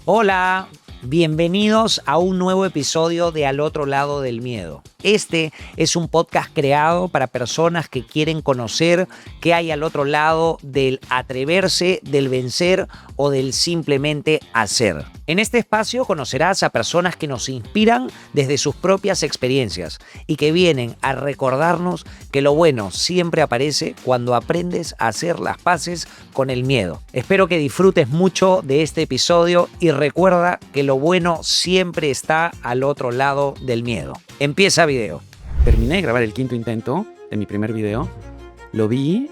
Hola, bienvenidos a un nuevo episodio de Al otro lado del miedo. Este es un podcast creado para personas que quieren conocer qué hay al otro lado del atreverse, del vencer o del simplemente hacer. En este espacio conocerás a personas que nos inspiran desde sus propias experiencias y que vienen a recordarnos que lo bueno siempre aparece cuando aprendes a hacer las paces con el miedo. Espero que disfrutes mucho de este episodio y recuerda que lo bueno siempre está al otro lado del miedo. Empieza video. Terminé de grabar el quinto intento de mi primer video, lo vi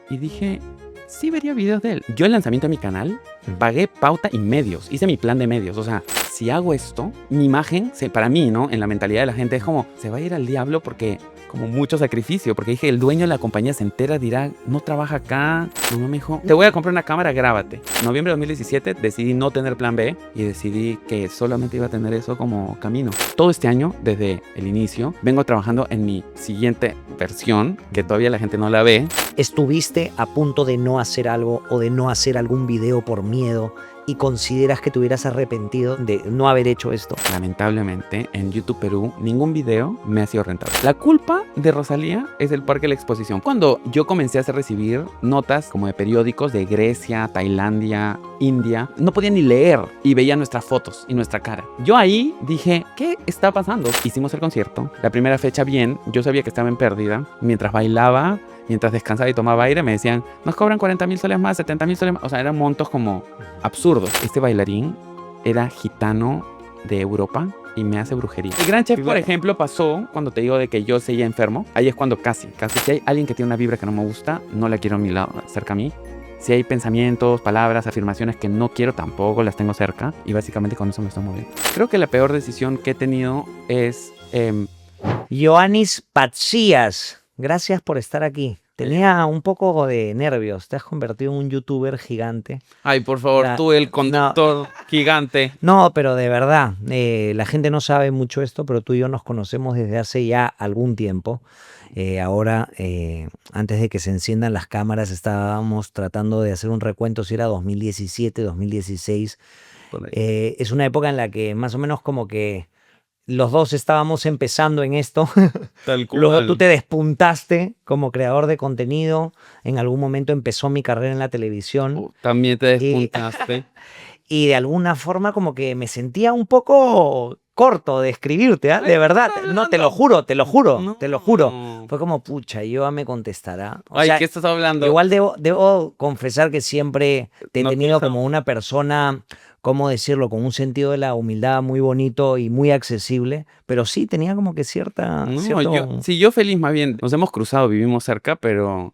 y dije, sí vería videos de él. Yo el lanzamiento de mi canal pagué pauta y medios, hice mi plan de medios, o sea, si hago esto, mi imagen, para mí, ¿no? En la mentalidad de la gente es como, se va a ir al diablo porque como mucho sacrificio, porque dije, el dueño de la compañía se entera, dirá, no trabaja acá. Mi mamá me dijo, te voy a comprar una cámara, grábate. En noviembre de 2017 decidí no tener plan B y decidí que solamente iba a tener eso como camino. Todo este año, desde el inicio, vengo trabajando en mi siguiente versión, que todavía la gente no la ve. ¿Estuviste a punto de no hacer algo o de no hacer algún video por miedo y consideras que te hubieras arrepentido de no haber hecho esto? Lamentablemente, en YouTube Perú, ningún video me ha sido rentable. La culpa de Rosalía es el Parque de la Exposición. Cuando yo comencé a recibir notas como de periódicos de Grecia, Tailandia, India, no podía ni leer y veía nuestras fotos y nuestra cara. Yo ahí dije, ¿qué está pasando? Hicimos el concierto. La primera fecha bien, yo sabía que estaba en pérdida. Mientras bailaba, mientras descansaba y tomaba aire, me decían, nos cobran 40,000 soles más, 70,000 soles más. O sea, eran montos como absurdos. Este bailarín era gitano de Europa y me hace brujería. El Gran Chef, por ejemplo, pasó cuando te digo de que yo seguía enfermo. Ahí es cuando casi. Si hay alguien que tiene una vibra que no me gusta, no la quiero a mi lado, cerca a mí. Si hay pensamientos, palabras, afirmaciones que no quiero, tampoco las tengo cerca. Y básicamente con eso me estoy moviendo. Creo que la peor decisión que he tenido es... Ioannis Patsias, gracias por estar aquí. Tenía un poco de nervios, te has convertido en un youtuber gigante. Ay, por favor, tú el conductor gigante. No, pero de verdad, la gente no sabe mucho esto, pero tú y yo nos conocemos desde hace ya algún tiempo. Ahora, antes de que se enciendan las cámaras, estábamos tratando de hacer un recuento si era 2017, 2016. Es una época en la que más o menos como que los dos estábamos empezando en esto. Tal cual. Luego tú te despuntaste como creador de contenido. En algún momento empezó mi carrera en la televisión. También te despuntaste. Y de alguna forma como que me sentía un poco corto de escribirte, ¿eh? De verdad. No, te lo juro. No. Fue como, pucha, Yoa me contestará. O Ay, sea, ¿qué estás hablando? igual debo confesar que siempre te he tenido como una persona, ¿cómo decirlo? Con un sentido de la humildad muy bonito y muy accesible, pero sí tenía como que cierta... yo feliz más bien. Nos hemos cruzado, vivimos cerca, pero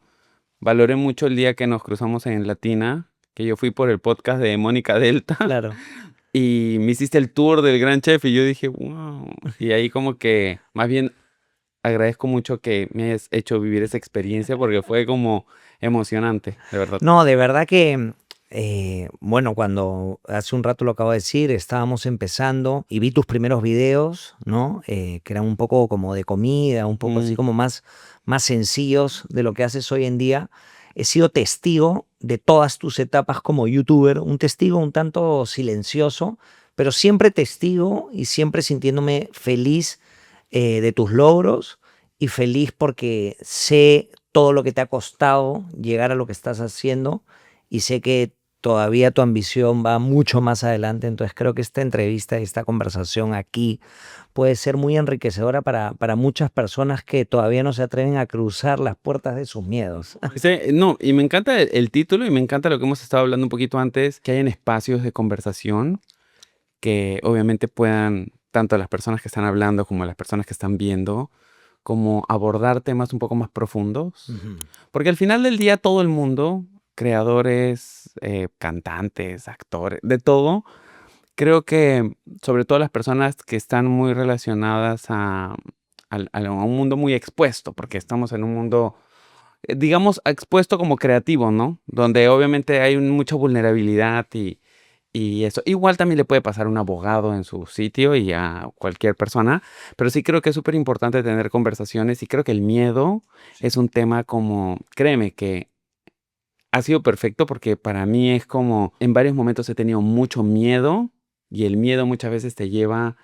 valoré mucho el día que nos cruzamos en Latina, que yo fui por el podcast de Mónica Delta. Claro. Y me hiciste el tour del Gran Chef y yo dije, wow. Y ahí como que más bien agradezco mucho que me hayas hecho vivir esa experiencia porque fue como emocionante, de verdad. No, de verdad que, bueno, cuando hace un rato lo acabo de decir, estábamos empezando y vi tus primeros videos, ¿no? Que eran un poco como de comida, un poco así como más sencillos de lo que haces hoy en día. He sido testigo de todas tus etapas como youtuber, un testigo un tanto silencioso, pero siempre testigo y siempre sintiéndome feliz de tus logros y feliz porque sé todo lo que te ha costado llegar a lo que estás haciendo y sé que todavía tu ambición va mucho más adelante. Entonces creo que esta entrevista y esta conversación aquí puede ser muy enriquecedora para muchas personas que todavía no se atreven a cruzar las puertas de sus miedos. Sí, no, y me encanta el título y me encanta lo que hemos estado hablando un poquito antes, que hayan espacios de conversación que obviamente puedan, tanto las personas que están hablando como las personas que están viendo, como abordar temas un poco más profundos. Porque al final del día todo el mundo, creadores, cantantes, actores, de todo, creo que sobre todo las personas que están muy relacionadas a un mundo muy expuesto, porque estamos en un mundo, digamos, expuesto como creativo, ¿no? Donde obviamente hay mucha vulnerabilidad y eso. Igual también le puede pasar a un abogado en su sitio y a cualquier persona, pero sí creo que es súper importante tener conversaciones y creo que el miedo es un tema como, créeme que ha sido perfecto porque para mí es como, en varios momentos he tenido mucho miedo Y el miedo muchas veces te lleva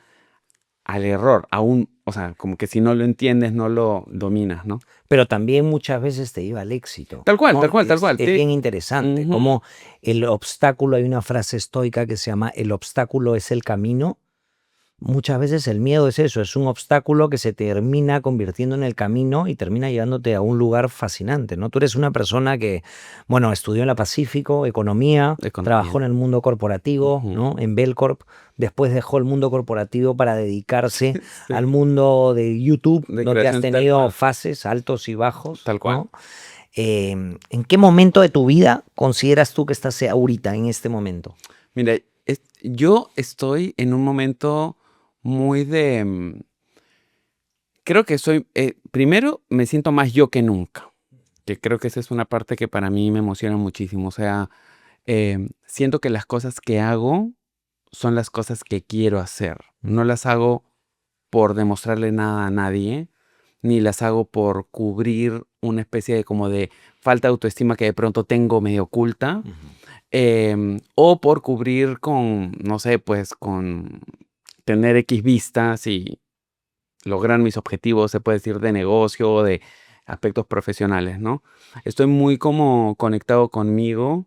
al error, o sea, como que si no lo entiendes, no lo dominas, ¿no? Pero también muchas veces te lleva al éxito, Tal cual, ¿no? tal cual, tal cual. Es bien interesante, Ujú. como el obstáculo, hay una frase estoica que se llama el obstáculo es el camino. Muchas veces el miedo es eso, es un obstáculo que se termina convirtiendo en el camino y termina llevándote a un lugar fascinante, ¿no? Tú eres una persona que, bueno, estudió en la Pacífico, economía, trabajó en el mundo corporativo, Ujú. ¿no? En Belcorp, después dejó el mundo corporativo para dedicarse Sí. al mundo de YouTube, De donde has creación, tal tenido cual. fases altos y bajos, Tal cual. ¿no? ¿En qué momento de tu vida consideras tú que estás ahorita, en este momento? Mira, yo estoy en un momento muy de... creo que primero me siento más yo que nunca, que creo que esa es una parte que para mí me emociona muchísimo. O sea, siento que las cosas que hago son las cosas que quiero hacer. No las hago por demostrarle nada a nadie, ni las hago por cubrir una especie de como de falta de autoestima que de pronto tengo medio oculta, o por cubrir con, no sé, pues con tener X vistas y lograr mis objetivos, se puede decir, de negocio o de aspectos profesionales, ¿no? Estoy muy como conectado conmigo.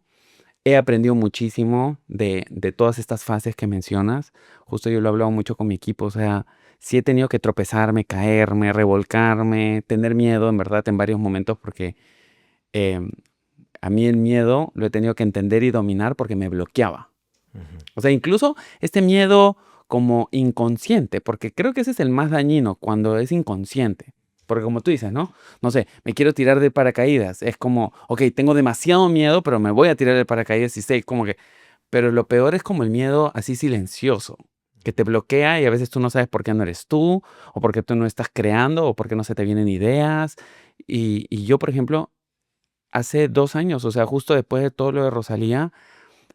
He aprendido muchísimo de todas estas fases que mencionas. Justo yo lo he hablado mucho con mi equipo. O sea, sí he tenido que tropezarme, caerme, revolcarme, tener miedo, en verdad, en varios momentos, porque em, a mí el miedo lo he tenido que entender y dominar porque me bloqueaba. O sea, incluso este miedo como inconsciente, porque creo que ese es el más dañino cuando es inconsciente. Porque como tú dices, ¿no? No sé, me quiero tirar de paracaídas. Es como, ok, tengo demasiado miedo, pero me voy a tirar de paracaídas y sé como que... Pero lo peor es como el miedo así silencioso, que te bloquea y a veces tú no sabes por qué no eres tú, o por qué tú no estás creando, o por qué no se te vienen ideas. Y yo, por ejemplo, hace 2 años, o sea, justo después de todo lo de Rosalía,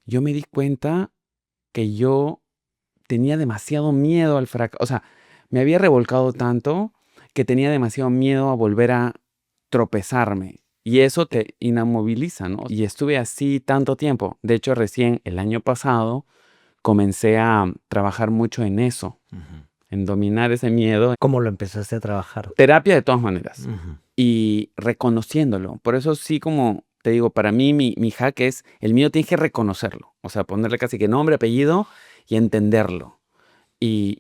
yo me di cuenta que yo tenía demasiado miedo al fracaso. O sea, me había revolcado tanto que tenía demasiado miedo a volver a tropezarme. Y eso te inamoviliza, ¿no? Y estuve así tanto tiempo. De hecho, recién el año pasado comencé a trabajar mucho en eso, en dominar ese miedo. ¿Cómo lo empezaste a trabajar? Terapia de todas maneras. Ujú. Y reconociéndolo. Por eso sí, como te digo, para mí mi hack es, el miedo tienes que reconocerlo. O sea, ponerle casi que nombre, apellido y entenderlo. Y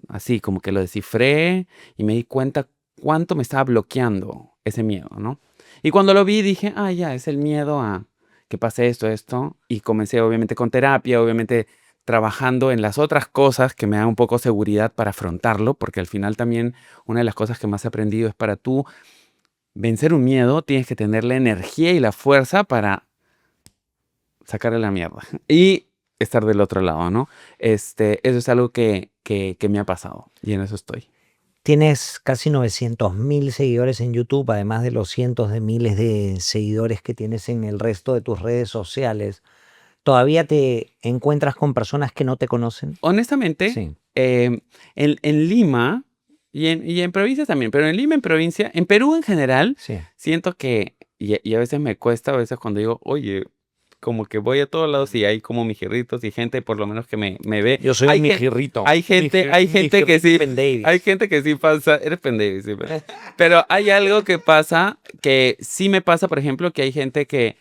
así como que lo descifré y me di cuenta cuánto me estaba bloqueando ese miedo, ¿no? Y cuando lo vi dije, ya, es el miedo a que pase esto. Y comencé obviamente con terapia, obviamente trabajando en las otras cosas que me dan un poco seguridad para afrontarlo, porque al final también una de las cosas que más he aprendido es para tú vencer un miedo, tienes que tener la energía y la fuerza para sacarle la mierda y estar del otro lado, ¿no? Eso es algo que me ha pasado y en eso estoy. Tienes casi 900.000 seguidores en YouTube, además de los cientos de miles de seguidores que tienes en el resto de tus redes sociales. ¿Todavía te encuentras con personas que no te conocen? Honestamente, Sí. en Lima y en provincias también, pero en Lima, en provincia, en Perú en general, Sí. siento que, y a veces me cuesta, a veces cuando digo, oye, como que voy a todos lados y hay como mijirritos y gente por lo menos que me ve. Yo soy un mijirrito. Hay gente que sí, Ben Davis. hay gente que sí pasa, eres pendejo, sí, pero hay algo que pasa, que sí me pasa, por ejemplo, que hay gente que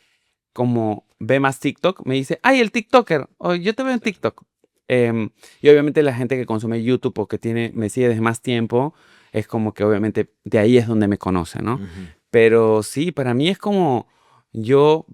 como ve más TikTok, me dice, ay, el TikToker, o yo te veo en TikTok. Y obviamente la gente que consume YouTube o que me sigue desde más tiempo, es como que obviamente de ahí es donde me conoce, ¿no? Ujú. Pero sí, para mí es como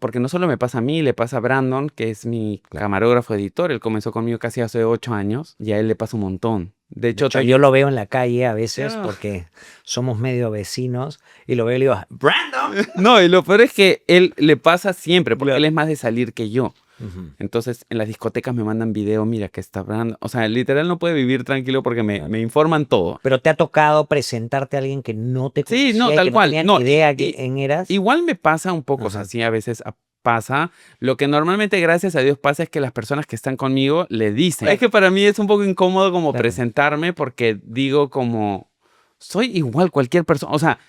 porque no solo me pasa a mí, le pasa a Brandon, que es mi camarógrafo editor. Él comenzó conmigo casi hace 8 años y a él le pasa un montón. De hecho, Yo lo veo en la calle a veces Ya. porque somos medio vecinos y lo veo y le digo, ¡Brandon! No, y lo peor es que él le pasa siempre, porque Claro. él es más de salir que yo. Ujú. Entonces, en las discotecas me mandan video, mira que está Brandon. O sea, literal no puede vivir tranquilo porque me informan todo. Pero te ha tocado presentarte a alguien que no te Sí, conocía no, y tal que no cual. tenía No, ni idea quién eras. igual me pasa un poco, o sea, Ajá. sí, a veces pasa. Lo que normalmente, gracias a Dios, pasa es que las personas que están conmigo le dicen. Claro. Es que para mí es un poco incómodo como Claro. presentarme porque digo como, soy igual cualquier persona. O sea,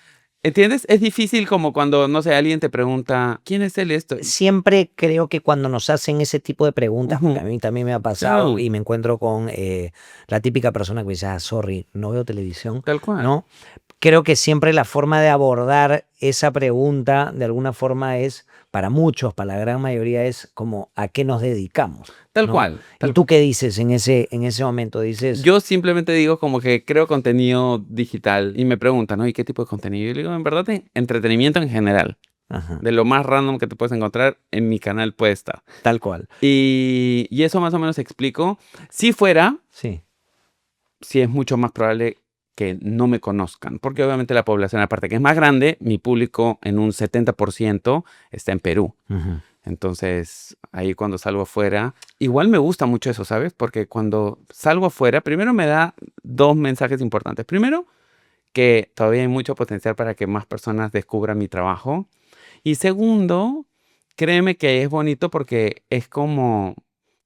¿Entiendes? Es difícil como cuando, no sé, alguien te pregunta, ¿quién es él esto? Siempre creo que cuando nos hacen ese tipo de preguntas, porque a mí también me ha pasado Claro, y me encuentro con la típica persona que me dice, sorry, no veo televisión, tal cual. ¿no? Creo que siempre la forma de abordar esa pregunta, de alguna forma, es, para muchos, para la gran mayoría, es como, ¿a qué nos dedicamos? Tal ¿No? cual. ¿Y Tal tú qué dices en ese momento? Dices, Yo simplemente digo como que creo contenido digital y me preguntan, ¿no? ¿Y qué tipo de contenido? Yo le digo, en verdad, entretenimiento en general. ajá, De lo más random que te puedes encontrar, en mi canal puede estar. tal cual. Y eso más o menos explico. Si fuera, Sí. sí es mucho más probable que no me conozcan, porque obviamente la población, aparte que es más grande, mi público en un 70% está en Perú. Ujú. Entonces, ahí cuando salgo afuera, igual me gusta mucho eso, ¿sabes? Porque cuando salgo afuera, primero me da dos mensajes importantes. Primero, que todavía hay mucho potencial para que más personas descubran mi trabajo. Y segundo, créeme que es bonito porque es como,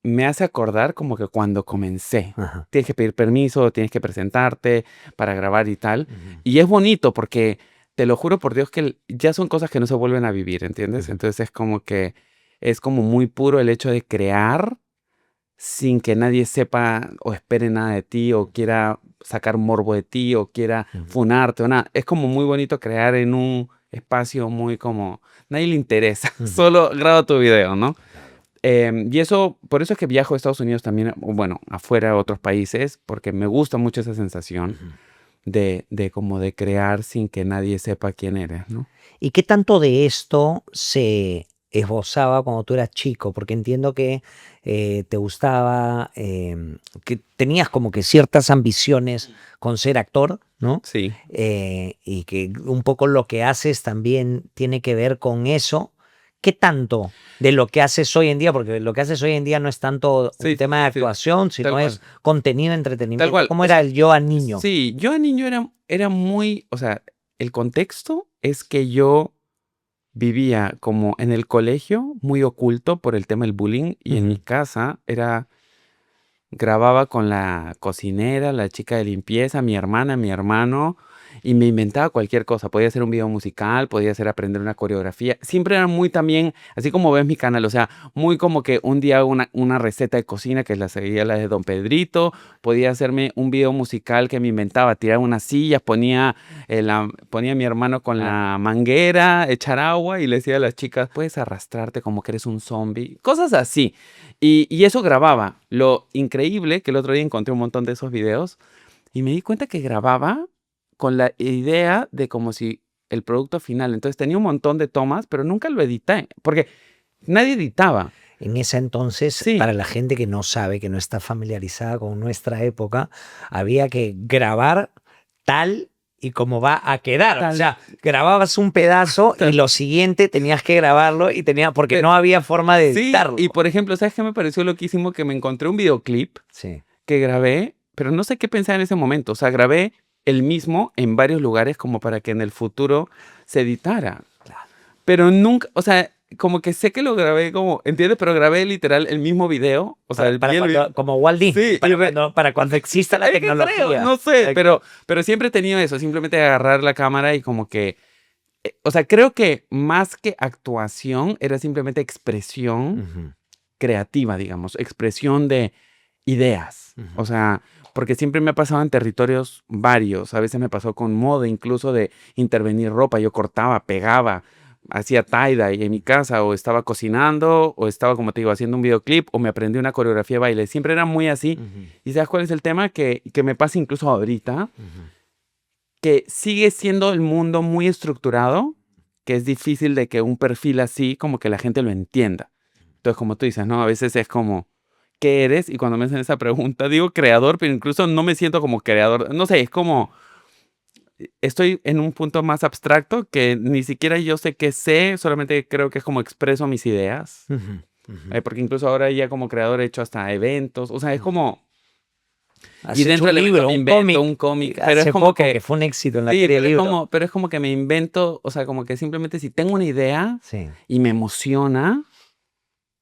me hace acordar como que cuando comencé. Ajá. Tienes que pedir permiso, tienes que presentarte para grabar y tal. Ujú. Y es bonito porque te lo juro por Dios que ya son cosas que no se vuelven a vivir, ¿entiendes? Ujú. Entonces es como que es como muy puro el hecho de crear sin que nadie sepa o espere nada de ti o quiera sacar morbo de ti o quiera Ujú. funarte o nada. Es como muy bonito crear en un espacio muy como nadie le interesa, Ujú. solo graba tu video, ¿no? Claro. Y eso, por eso es que viajo a Estados Unidos también, o bueno, afuera a otros países, porque me gusta mucho esa sensación Ujú. de como de crear sin que nadie sepa quién eres, ¿no? ¿Y qué tanto de esto se esbozaba cuando tú eras chico? Porque entiendo que te gustaba, que tenías como que ciertas ambiciones con ser actor, ¿no? Sí. Y que un poco lo que haces también tiene que ver con eso. ¿Qué tanto de lo que haces hoy en día? Porque lo que haces hoy en día no es tanto un Sí, tema de sí, sí, actuación, tal sino es cual. contenido de Tal entretenimiento. cual. ¿Cómo era el yo a niño? Sí, yo a niño era muy, o sea, el contexto es que yo vivía como en el colegio, muy oculto por el tema del bullying, y en mi Ujú. casa grababa con la cocinera, la chica de limpieza, mi hermana, mi hermano, y me inventaba cualquier cosa. Podía ser un video musical, podía ser aprender una coreografía. Siempre era muy también, así como ves mi canal, o sea, muy como que un día hago una receta de cocina que la seguía la de Don Pedrito, podía hacerme un video musical que me inventaba, tirar unas sillas, ponía a mi hermano con Claro. la manguera, echar agua y le decía a las chicas, puedes arrastrarte como que eres un zombie, cosas así. Y eso grababa. Lo increíble que el otro día encontré un montón de esos videos y me di cuenta que grababa con la idea de como si el producto final. Entonces tenía un montón de tomas, pero nunca lo edité, porque nadie editaba. En ese entonces, Sí, para la gente que no sabe, que no está familiarizada con nuestra época, había que grabar tal y como va a quedar. O tal, sea, grababas un pedazo y tal. lo siguiente tenías que grabarlo y porque Pero, no había forma de sí, y editarlo. por ejemplo, ¿sabes qué me pareció loquísimo? Que me encontré un videoclip Sí, que grabé, pero no sé qué pensar en ese momento. O sea, grabé el mismo en varios lugares como para que en el futuro se editara. claro. Pero nunca, o sea, como que sé que lo grabé como, ¿entiendes? Pero grabé literal el mismo video. O sea, Para vi el video. cuando, como Walt Disney, Sí, para cuando exista la es que creo, tecnología. no sé, pero siempre he tenido eso, simplemente agarrar la cámara y como que, o sea, creo que más que actuación era simplemente expresión Ujú, creativa, digamos, expresión de ideas. O ujú. sea, porque siempre me ha pasado en territorios varios. A veces me pasó con moda, incluso de intervenir ropa. Yo cortaba, pegaba, hacía tie-dye en mi casa, o estaba cocinando, o estaba, como te digo, haciendo un videoclip, o me aprendí una coreografía de baile. Siempre era muy así. Ujú, ¿Y sabes cuál es el tema? Que me pasa incluso ahorita, ujú. que sigue siendo el mundo muy estructurado, que es difícil de que un perfil así, como que la gente lo entienda. Entonces, como tú dices, ¿no? A veces es como, ¿qué eres? Y cuando me hacen esa pregunta, digo creador, pero incluso no me siento como creador. No sé, es como, estoy en un punto más abstracto que ni siquiera yo sé qué sé, solamente creo que es como expreso mis ideas. Ujú, ujú. Porque incluso ahora ya como creador he hecho hasta eventos, o sea, es como, y Has hecho dentro un del evento libro, me un invento cómic un cómic, pero es hace como poco que que, fue un éxito en la sí, Feria del Libro. pero es como que me invento, o sea, como que simplemente si tengo una idea Sí. y me emociona,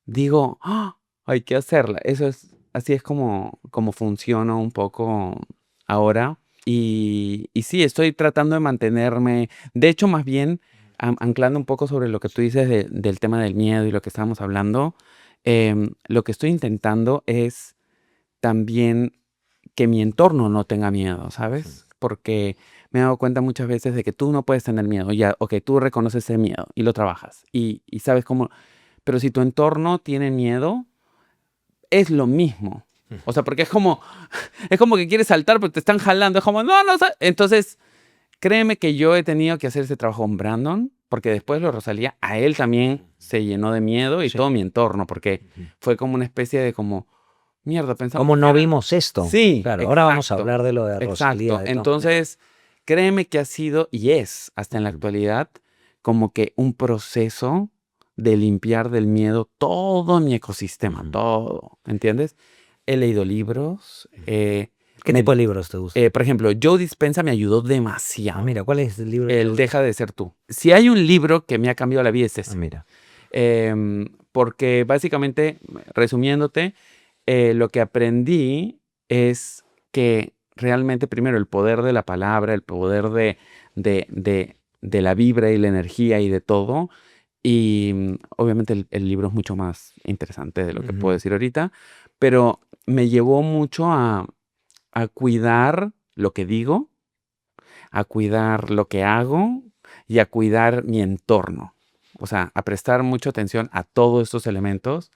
digo, "Ah, hay que hacerla". Eso es, así es como funciona un poco ahora. Y sí, estoy tratando de mantenerme, de hecho, más bien, anclando un poco sobre lo que tú dices del tema del miedo y lo que estábamos hablando, lo que estoy intentando es también que mi entorno no tenga miedo, ¿sabes? Porque me he dado cuenta muchas veces de que tú no puedes tener miedo, ya, ok, tú reconoces ese miedo y lo trabajas y sabes cómo, pero si tu entorno tiene miedo, es lo mismo. O sea, porque es como que quieres saltar, pero te están jalando, es como, no, no, entonces, créeme que yo he tenido que hacer ese trabajo con Brandon, porque después lo de Rosalía, a él también se llenó de miedo y Sí. todo mi entorno, porque fue como una especie de como, mierda, pensamos ¿Cómo que no era... vimos esto? Sí, Claro, ahora vamos a exacto, hablar de lo de Rosalía exacto. de todas maneras. Entonces, créeme que ha sido y es hasta en la actualidad como que un proceso de limpiar del miedo todo mi ecosistema, todo, ¿entiendes? He leído libros, ¿Qué tipo de libros te gustan? por ejemplo, Joe Dispenza me ayudó Ah, demasiado. mira, ¿cuál es el libro? El Deja de ser tú. Si hay un libro que me ha cambiado la vida es Ah, ese. mira. Porque básicamente, resumiéndote, lo que aprendí es que realmente primero el poder de la palabra, el poder de la vibra y la energía y de todo. Y obviamente el libro es mucho más interesante de lo que puedo decir ahorita, pero me llevó mucho a cuidar lo que digo, a cuidar lo que hago y a cuidar mi entorno. O sea, a prestar mucha atención a todos estos elementos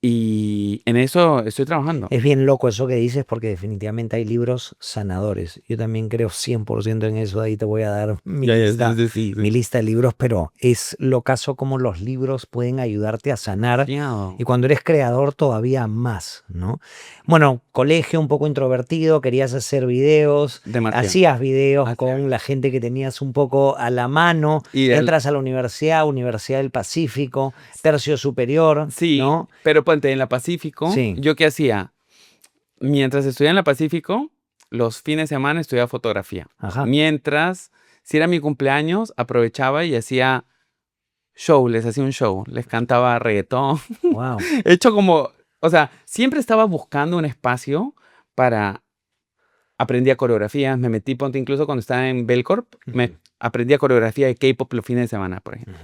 y en eso estoy trabajando. Es bien loco eso que dices porque definitivamente hay libros sanadores. Yo también creo 100% en eso. Ahí te voy a dar Sí. mi lista de libros, pero es lo caso como los libros pueden ayudarte a sanar. Demasiado. Y cuando eres creador todavía más, ¿no? Bueno, colegio un poco introvertido, querías hacer videos, Demasiado. hacías videos Hacía con la gente que tenías un poco a la mano, Y entras a la universidad, Universidad del Pacífico, Tercio Superior, sí, ¿no? pero ponte en la Pacífico, Sí. ¿yo qué hacía? Mientras estudiaba en la Pacífico, los fines de semana estudiaba fotografía. Ajá. Mientras, si era mi cumpleaños, aprovechaba y hacía show, les hacía un show, les cantaba reggaetón. Wow. He hecho como, o sea, siempre estaba buscando un espacio para... Aprendía coreografías, me metí, ponte, incluso cuando estaba en Belcorp, me aprendía coreografía de K-pop los fines de semana, por ejemplo.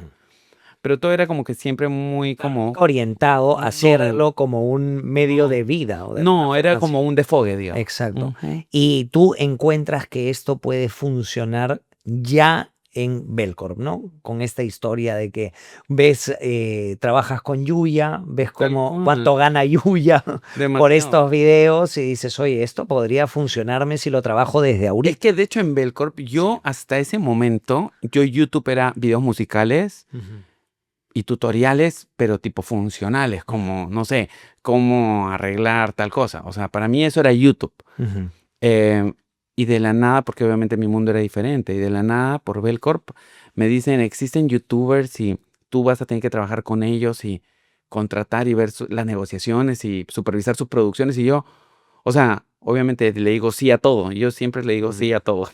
Pero todo era como que siempre muy como... Orientado a No. hacerlo como un medio de vida. O de No, alguna era forma como así. un desfogue, digamos. Exacto. Ujú. Y tú encuentras que esto puede funcionar ya en Belcorp, ¿no? Con esta historia de que ves, trabajas con Yuya, ves Tal cómo, cual. cuánto gana Yuya por Demasiado. estos videos y dices, oye, esto podría funcionarme si lo trabajo desde Es ahorita. que de hecho en Belcorp, yo hasta ese momento, YouTube era videos musicales y tutoriales, pero tipo funcionales, como, no sé, cómo arreglar tal cosa. O sea, para mí eso era YouTube. Ujú. Y de la nada, porque obviamente mi mundo era diferente, y de la nada, por Belcorp, me dicen, existen YouTubers y tú vas a tener que trabajar con ellos y contratar y ver las negociaciones y supervisar sus producciones. Y yo, o sea, obviamente le digo sí a todo. Yo siempre le digo sí a todo,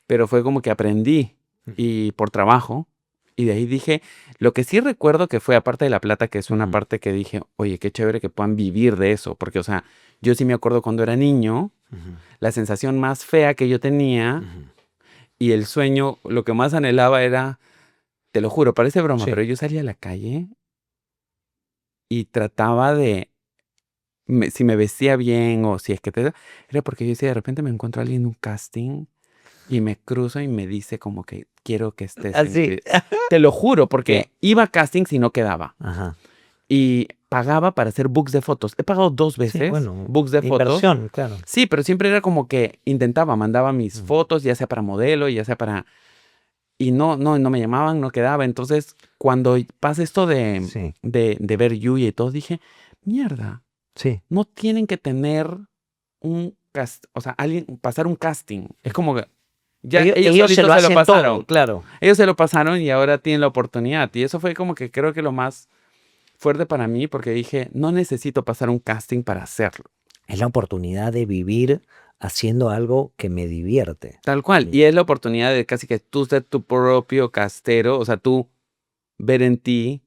pero fue como que aprendí y por trabajo. Y de ahí dije, lo que sí recuerdo que fue aparte de la plata, que es una parte que dije, oye, qué chévere que puedan vivir de eso. Porque, o sea, yo sí me acuerdo cuando era niño, la sensación más fea que yo tenía y el sueño, lo que más anhelaba era, te lo juro, parece broma, Sí. pero yo salía a la calle y trataba de, si me vestía bien o si es que era porque yo decía, de repente me encuentro a alguien en un casting y me cruzo y me dice como que quiero que estés en Así. Te lo juro, porque ¿Qué? iba a castings y no quedaba. Ajá. Y pagaba para hacer books de fotos. He pagado 2 veces Sí, bueno, books de fotos. inversión, claro. Sí, pero siempre era como que intentaba, mandaba mis fotos, ya sea para modelo, ya sea para... Y no me llamaban, no quedaba. Entonces, cuando pasa esto Sí, de ver Yuya y todo, dije, mierda, sí. no tienen que tener un o sea, alguien, pasar un casting. Es como que ya Ellos se solitos lo hacen pasaron. todo, claro. Ellos se lo pasaron y ahora tienen la oportunidad. Y eso fue como que creo que lo más fuerte para mí, porque dije, no necesito pasar un casting para hacerlo. Es la oportunidad de vivir haciendo algo que me divierte. Tal cual. Y es la oportunidad de casi que tú ser tu propio castero, o sea, tú ver en ti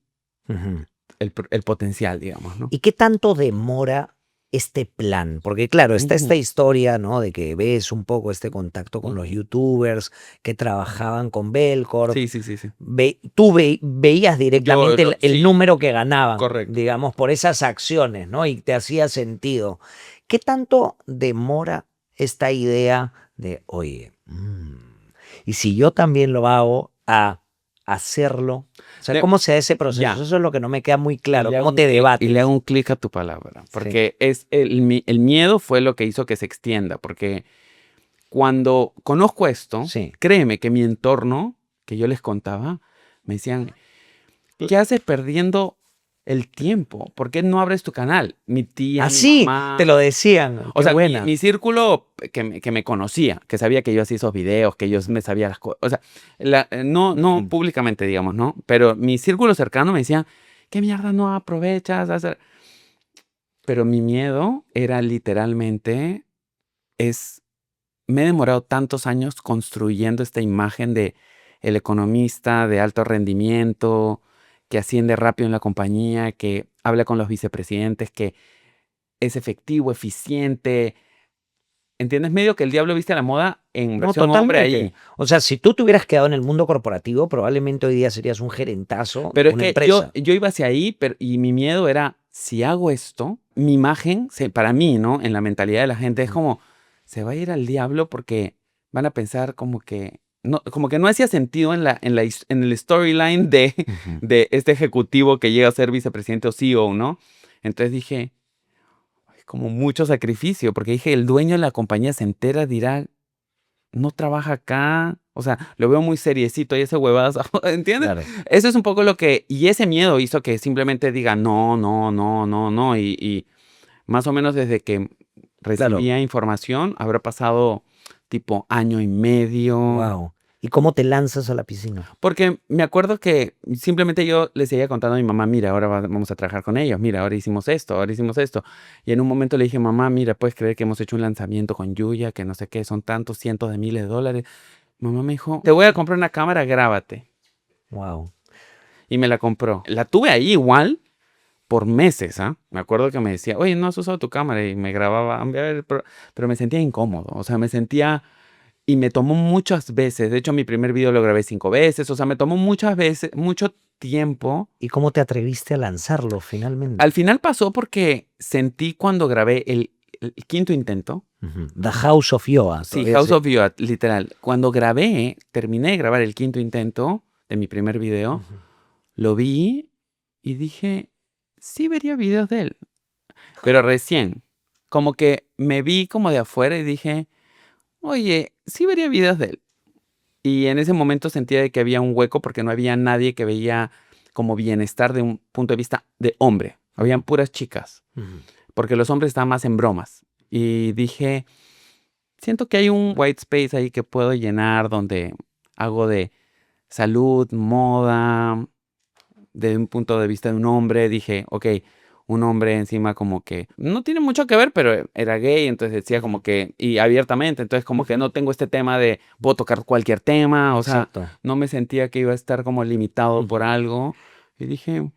Ujú. el potencial, digamos, ¿no? ¿Y qué tanto demora este plan? Porque claro, está esta Ujú. historia, ¿no? De que ves un poco este contacto con los youtubers que trabajaban con Belcorp. Sí, sí, sí, sí. Veías directamente el Sí, número que ganaban, correcto. digamos, por esas acciones, ¿no? Y te hacía sentido. ¿Qué tanto demora esta idea de, oye, y si yo también lo hago, a hacerlo? O sea, Le- ¿cómo se da ese proceso? ya. Eso es lo que no me queda muy Y claro. le hago ¿Cómo un te clic, y le hago debates? un clic a tu palabra, Sí. porque es el miedo fue lo que hizo que se extienda, porque cuando conozco esto, Sí. créeme que mi entorno, que yo les contaba, me decían, ¿qué haces perdiendo el tiempo? ¿Por qué no abres tu canal? Mi tía, mi Así te mamá. lo decían. O Qué sea, buena. mi círculo que me conocía, que sabía que yo hacía esos videos, que yo me sabía las cosas. O sea, no Ujú. públicamente, digamos, ¿no? Pero mi círculo cercano me decía, ¿qué mierda no aprovechas? Pero mi miedo era literalmente, me he demorado tantos años construyendo esta imagen de el economista de alto rendimiento, que asciende rápido en la compañía, que habla con los vicepresidentes, que es efectivo, eficiente. ¿Entiendes? Medio que el diablo viste a la moda en No, versión hombre totalmente. ahí. O sea, si tú te hubieras quedado en el mundo corporativo, probablemente hoy día serías un gerentazo de Pero es una que yo, empresa. yo iba hacia ahí, y mi miedo era, si hago esto, mi imagen, para mí, ¿no? En la mentalidad de la gente es Ujú. como, se va a ir al diablo porque van a pensar como que no hacía sentido en el storyline de, Ujú. de este ejecutivo que llega a ser vicepresidente o CEO, ¿no? Entonces dije, "Ay, como mucho sacrificio, porque dije, el dueño de la compañía se entera, dirá, no trabaja acá, o sea, lo veo muy seriecito y ese huevazo, ¿entiendes? Claro, Eso es un poco y ese miedo hizo que simplemente diga no, no, no, no, no, y más o menos desde que claro. recibía información, habrá pasado tipo año y medio, Wow. ¿Y cómo te lanzas a la piscina? porque me acuerdo que simplemente yo le seguía contando a mi mamá, mira, ahora vamos a trabajar con ellos, mira, ahora hicimos esto. Y en un momento le dije, mamá, mira, puedes creer que hemos hecho un lanzamiento con Yuya, que no sé qué, son tantos cientos de miles de dólares. Mamá me dijo, te voy a comprar una cámara, grábate. Wow. Y me la compró. La tuve ahí igual por meses, ¿ah? Me acuerdo que me decía, oye, no has usado tu cámara y me grababa, a ver, pero me sentía incómodo, o sea, me sentía. Y me tomó muchas veces, de hecho mi primer video lo grabé 5 veces, o sea, me tomó muchas veces, mucho tiempo. ¿Y cómo te atreviste a lanzarlo Al finalmente? final pasó porque sentí cuando grabé el quinto intento, Ujú. The House of Yoa, sí, todavía House se. of You, literal, cuando terminé de grabar el quinto intento de mi primer video, Ujú. lo vi y dije, sí vería videos de él, pero recién, como que me vi como de afuera y dije, oye, sí vería videos de él. Y en ese momento sentía de que había un hueco porque no había nadie que veía como bienestar de un punto de vista de hombre. Habían puras chicas, Ujú. porque los hombres estaban más en bromas. Y dije, siento que hay un white space ahí que puedo llenar donde hago de salud, moda, de un punto de vista de un hombre. Dije, ok, un hombre encima como que no tiene mucho que ver, pero era gay, entonces decía como que, y abiertamente, entonces como que Ujú. no tengo este tema de, puedo tocar cualquier tema, o sea, Exacto. no me sentía que iba a estar como limitado por Ujú. algo. Y dije,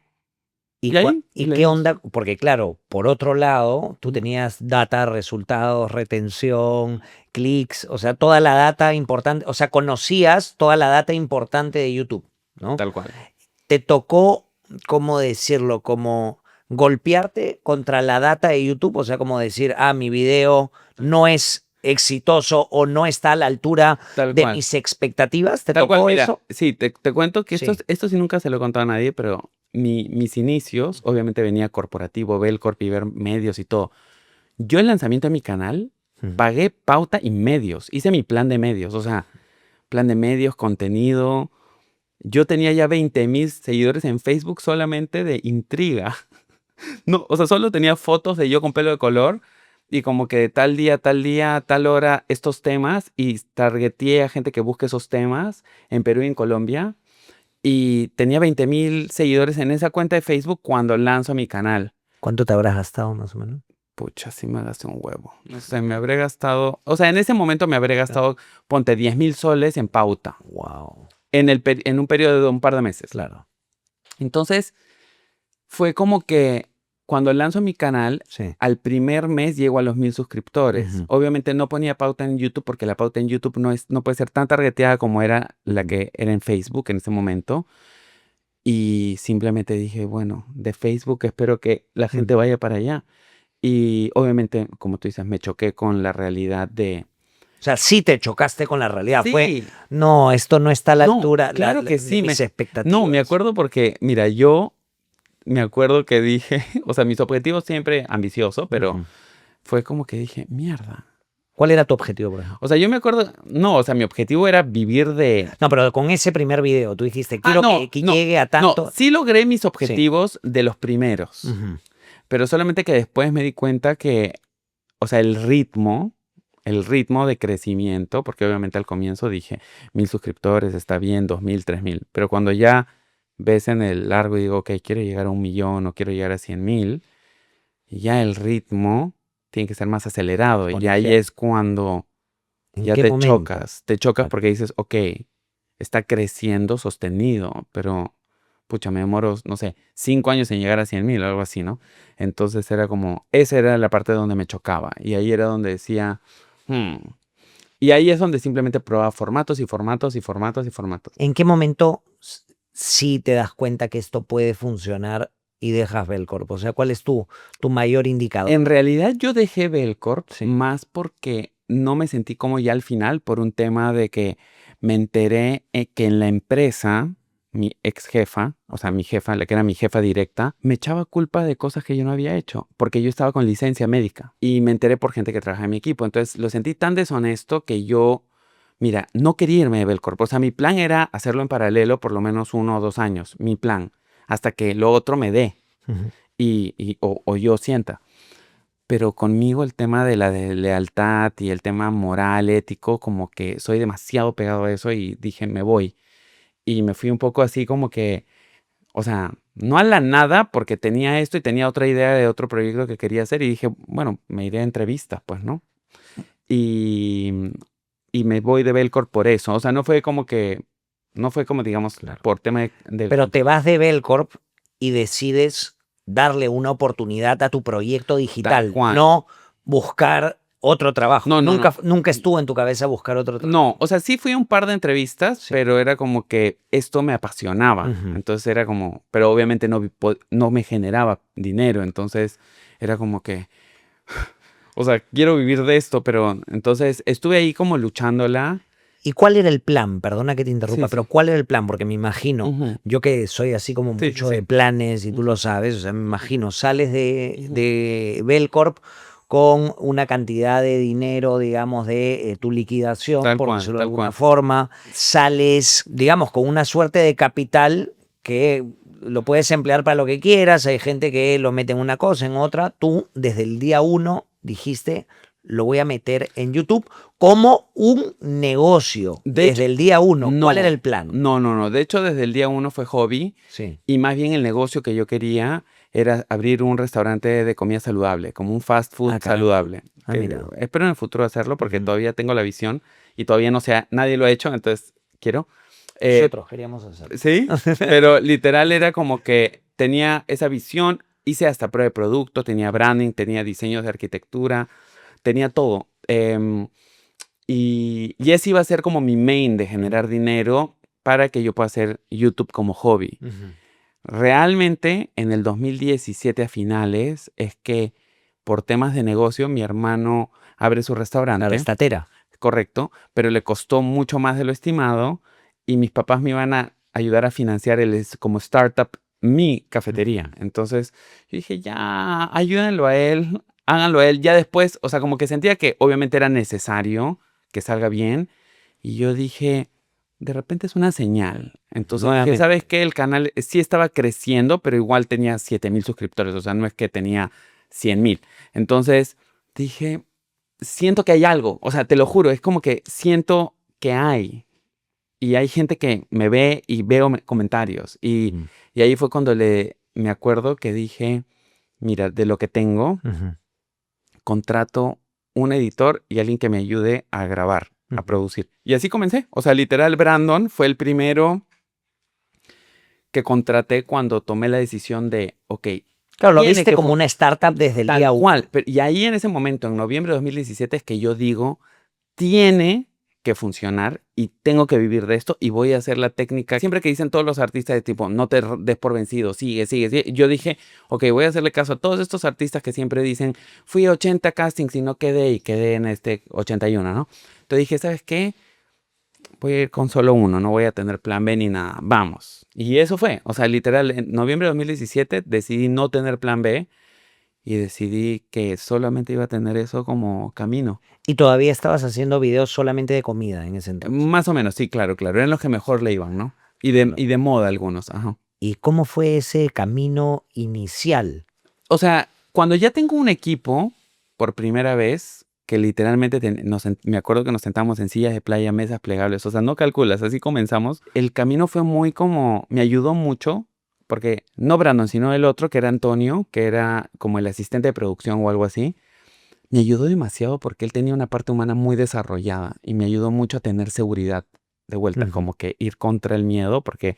¿Y, y ahí, y y le qué dimos. onda? Porque claro, por otro lado, tú Mm, tenías data, resultados, retención, clics, o sea, toda la data importante, o sea, conocías toda la data importante de YouTube, ¿no? Tal cual. Te tocó, ¿cómo decirlo? Como golpearte contra la data de YouTube, o sea, como decir, mi video no es exitoso o no está a la altura Tal de cual. mis expectativas. ¿Te Tal cual, tocó mira, eso? sí, te cuento que Sí. esto sí nunca se lo he contado a nadie, pero mis inicios, obviamente venía corporativo, Belcorp y ver medios y todo. Yo el lanzamiento de mi canal Ujú. pagué pauta y medios. Hice mi plan de medios, o sea, plan de medios, contenido. Yo tenía ya 20,000 seguidores en Facebook solamente de intriga. No, o sea, solo tenía fotos de yo con pelo de color y como que de tal día, tal hora, estos temas y targeteé a gente que busque esos temas en Perú y en Colombia. Y tenía 20,000 seguidores en esa cuenta de Facebook cuando lanzo mi canal. ¿Cuánto te habrás gastado más o menos? Pucha, sí me gasté un huevo. No sé, me habré gastado, o sea, en ese momento me habré Claro. gastado, ponte 10,000 soles en pauta, Wow, en un periodo de un par de meses. claro. Entonces, fue como que cuando lanzo mi canal, Sí. al primer mes llego a los 1000 suscriptores. Ujú. Obviamente no ponía pauta en YouTube porque la pauta en YouTube no puede ser tan targeteada como era la Ujú. que era en Facebook en ese momento. Y simplemente dije, bueno, de Facebook espero que la gente vaya para allá. Y obviamente, como tú dices, me choqué con la realidad de... O sea, sí te chocaste con la realidad. Fue, Sí, no, esto no está a la no, altura claro que de sí. mis No, me expectativas. acuerdo porque, mira, yo me acuerdo que dije, o sea, mis objetivos siempre ambicioso, pero Ujú. fue como que dije, mierda. ¿Cuál era tu objetivo, por ejemplo? O sea, yo me acuerdo, no, o sea, mi objetivo era vivir de... No, pero con ese primer video, tú dijiste, Ah, quiero no, que no, llegue a no, tanto. sí logré mis Sí. objetivos de los primeros, Ujú. pero solamente que después me di cuenta que, o sea, el ritmo de crecimiento, porque obviamente al comienzo dije, 1000 suscriptores, está bien, 2000, 3000, pero cuando ya ves en el largo y digo, ok, quiero llegar a 1 millón o quiero llegar a 100,000, y ya el ritmo tiene que ser más acelerado, y ahí Exponencial. es cuando ¿En ya qué momento? te chocas Claro. porque dices, ok, está creciendo sostenido, pero pucha, me demoro, no sé, 5 años en llegar a 100,000 o algo así, ¿no? Entonces era como, esa era la parte donde me chocaba, y ahí era donde decía, "Hmm". Y ahí es donde simplemente probaba formatos y formatos y formatos y formatos. ¿En qué momento sí te das cuenta que esto puede funcionar y dejas Belcorp? O sea, ¿cuál es tu mayor indicador? En realidad yo dejé Belcorp Sí. más porque no me sentí como ya al final por un tema de que me enteré que en la empresa, mi ex jefa, o sea, mi jefa, la que era mi jefa directa, me echaba culpa de cosas que yo no había hecho, porque yo estaba con licencia médica y me enteré por gente que trabaja en mi equipo. Entonces lo sentí tan deshonesto que yo, mira, no quería irme de Belcorp. O sea, mi plan era hacerlo en paralelo por lo menos 1 o 2 años, mi plan, hasta que lo otro me dé Ujú. o yo sienta. Pero conmigo el tema de la de lealtad y el tema moral, ético, como que soy demasiado pegado a eso y dije, me voy. Y me fui un poco así como que, o sea, no a la nada, porque tenía esto y tenía otra idea de otro proyecto que quería hacer y dije, bueno, me iré a entrevistas, pues, ¿no? Y, y me voy de Belcorp por eso. O sea, no fue como, digamos, Claro. por tema del Pero te contrato. vas de Belcorp y decides darle una oportunidad a tu proyecto Tal digital, cual. no buscar otro trabajo. No, no, no. Nunca estuvo en tu cabeza buscar otro trabajo. No, o sea, sí fui a un par de entrevistas, Sí. pero era como que esto me apasionaba. Ujú. Entonces era como, pero obviamente no me generaba dinero. Entonces era como que, o sea, quiero vivir de esto, pero entonces estuve ahí como luchándola. ¿Y cuál era el plan? Perdona que te interrumpa, Sí, pero sí. ¿cuál era el plan? Porque me imagino, Ujú. yo que soy así como Sí, sí, mucho de sí. planes y tú lo sabes, o sea, me imagino, sales de Belcorp con una cantidad de dinero, digamos, de tu liquidación, Tal por cual, decirlo de tal alguna cual. forma, sales, digamos, con una suerte de capital que lo puedes emplear para lo que quieras, hay gente que lo mete en una cosa, en otra, tú desde el día 1 dijiste, lo voy a meter en YouTube como un negocio, De hecho, desde el día 1. ¿Cuál era no, el plan? no. De hecho, desde el día 1 fue hobby Sí. y más bien el negocio que yo quería era abrir un restaurante de comida saludable, como un fast food Ah, caramba. saludable. Ah, Que mira. espero en el futuro hacerlo porque Ujú. todavía tengo la visión y todavía no sé, nadie lo ha hecho, entonces quiero. Nosotros queríamos hacerlo. Sí, pero literal era como que tenía esa visión, hice hasta prueba de producto, tenía branding, tenía diseños de arquitectura, tenía todo. Y ese iba a ser como mi main de generar dinero para que yo pueda hacer YouTube como hobby. Ujú. Realmente en el 2017 a finales es que por temas de negocio mi hermano abre su La restaurante, restatera. correcto, pero le costó mucho más de lo estimado y mis papás me iban a ayudar a financiar como startup mi cafetería. Ujú. Entonces yo dije, ya, ayúdenlo a él, háganlo a él. Ya después, o sea, como que sentía que obviamente era necesario que salga bien y yo dije, de repente es una señal. Entonces dije, Nuevamente. ¿sabes qué? El canal sí estaba creciendo, pero igual tenía 7,000 suscriptores, o sea, no es que tenía 100,000. Entonces dije, siento que hay algo, o sea, te lo juro, es como que siento que hay. Y hay gente que me ve y veo comentarios. Mm. Y ahí fue cuando me acuerdo que dije, mira, de lo que tengo, Ujú. contrato un editor y alguien que me ayude a grabar, a Ujú. producir. Y así comencé. O sea, literal, Brandon fue el primero que contraté cuando tomé la decisión de, ok, Claro, lo tiene viste que como una startup desde el tal día 1. cual. Y ahí en ese momento, en noviembre de 2017, es que yo digo, tiene que funcionar y tengo que vivir de esto y voy a hacer la técnica. Siempre que dicen todos los artistas de tipo, no te des por vencido, sigue, sigue, sigue. Yo dije, ok, voy a hacerle caso a todos estos artistas que siempre dicen, fui a 80 castings y no quedé y quedé en este 81, ¿no? Entonces dije, ¿sabes qué? Voy a ir con solo uno, no voy a tener plan B ni nada, vamos. Y eso fue, o sea, literal, en noviembre de 2017 decidí no tener plan B y decidí que solamente iba a tener eso como camino. Y todavía estabas haciendo videos solamente de comida en ese entonces. Más o menos, sí, claro, claro, eran los que mejor le iban, ¿no? Claro. Y de moda algunos, ajá. ¿Y cómo fue ese camino inicial? O sea, cuando ya tengo un equipo, por primera vez, que literalmente me acuerdo que nos sentamos en sillas de playa, mesas plegables, o sea, no calculas, así comenzamos. El camino fue muy como, me ayudó mucho, porque no Brandon, sino el otro, que era Antonio, que era como el asistente de producción o algo así. Me ayudó demasiado porque él tenía una parte humana muy desarrollada y me ayudó mucho a tener seguridad de vuelta, Ujú. como que ir contra el miedo, porque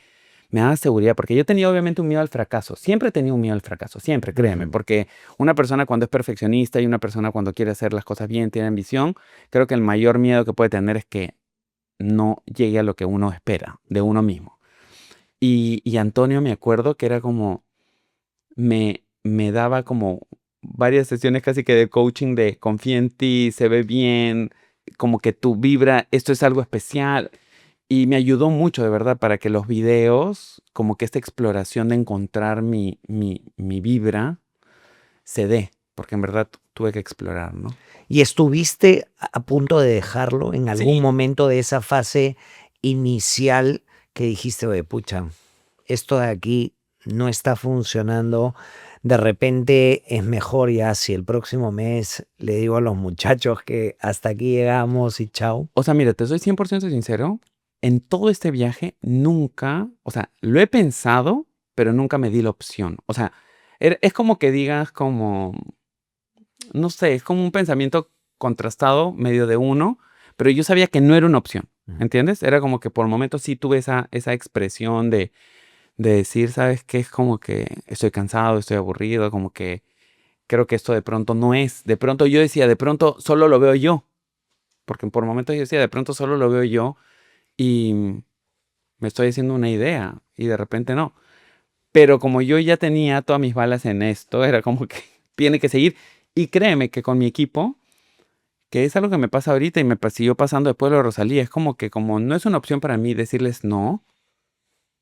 me daba seguridad, porque yo tenía obviamente un miedo al fracaso, siempre he tenido un miedo al fracaso, siempre, créeme, Ujú. porque una persona cuando es perfeccionista y una persona cuando quiere hacer las cosas bien, tiene ambición, creo que el mayor miedo que puede tener es que no llegue a lo que uno espera de uno mismo. Y Antonio me acuerdo que era como, me daba como varias sesiones casi que de coaching de confía en ti, se ve bien, como que tu vibra, esto es algo especial. Y me ayudó mucho, de verdad, para que los videos, como que esta exploración de encontrar mi vibra, se dé. Porque en verdad tuve que explorar, ¿no? ¿Y estuviste a punto de dejarlo en algún Sí. momento de esa fase inicial que dijiste, oye, pucha, esto de aquí no está funcionando? De repente es mejor ya si el próximo mes le digo a los muchachos que hasta aquí llegamos y chao. O sea, mira, te soy 100% sincero. En todo este viaje nunca, o sea, lo he pensado, pero nunca me di la opción. O sea, es como que digas como, no sé, es como un pensamiento contrastado, medio de uno, pero yo sabía que no era una opción, ¿entiendes? Era como que por momentos sí tuve esa expresión de decir, ¿sabes qué? Es como que estoy cansado, estoy aburrido, como que creo que esto de pronto no es. De pronto yo decía, de pronto solo lo veo yo, porque por momentos yo decía, de pronto solo lo veo yo y me estoy haciendo una idea y de repente no. Pero como yo ya tenía todas mis balas en esto, era como que tiene que seguir. Y créeme que con mi equipo, que es algo que me pasa ahorita y me siguió pasando después de lo de Rosalía, es como que como no es una opción para mí decirles no,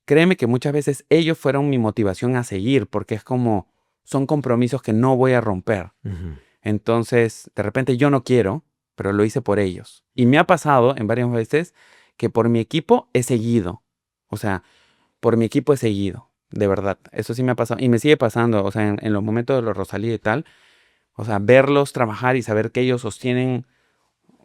créeme que muchas veces ellos fueron mi motivación a seguir, porque es como, son compromisos que no voy a romper. Ujú. Entonces, de repente yo no quiero, pero lo hice por ellos. Y me ha pasado en varias veces que por mi equipo he seguido. O sea, por mi equipo he seguido, de verdad. Eso sí me ha pasado y me sigue pasando. O sea, en los momentos de los Rosalía y tal, o sea, verlos trabajar y saber que ellos sostienen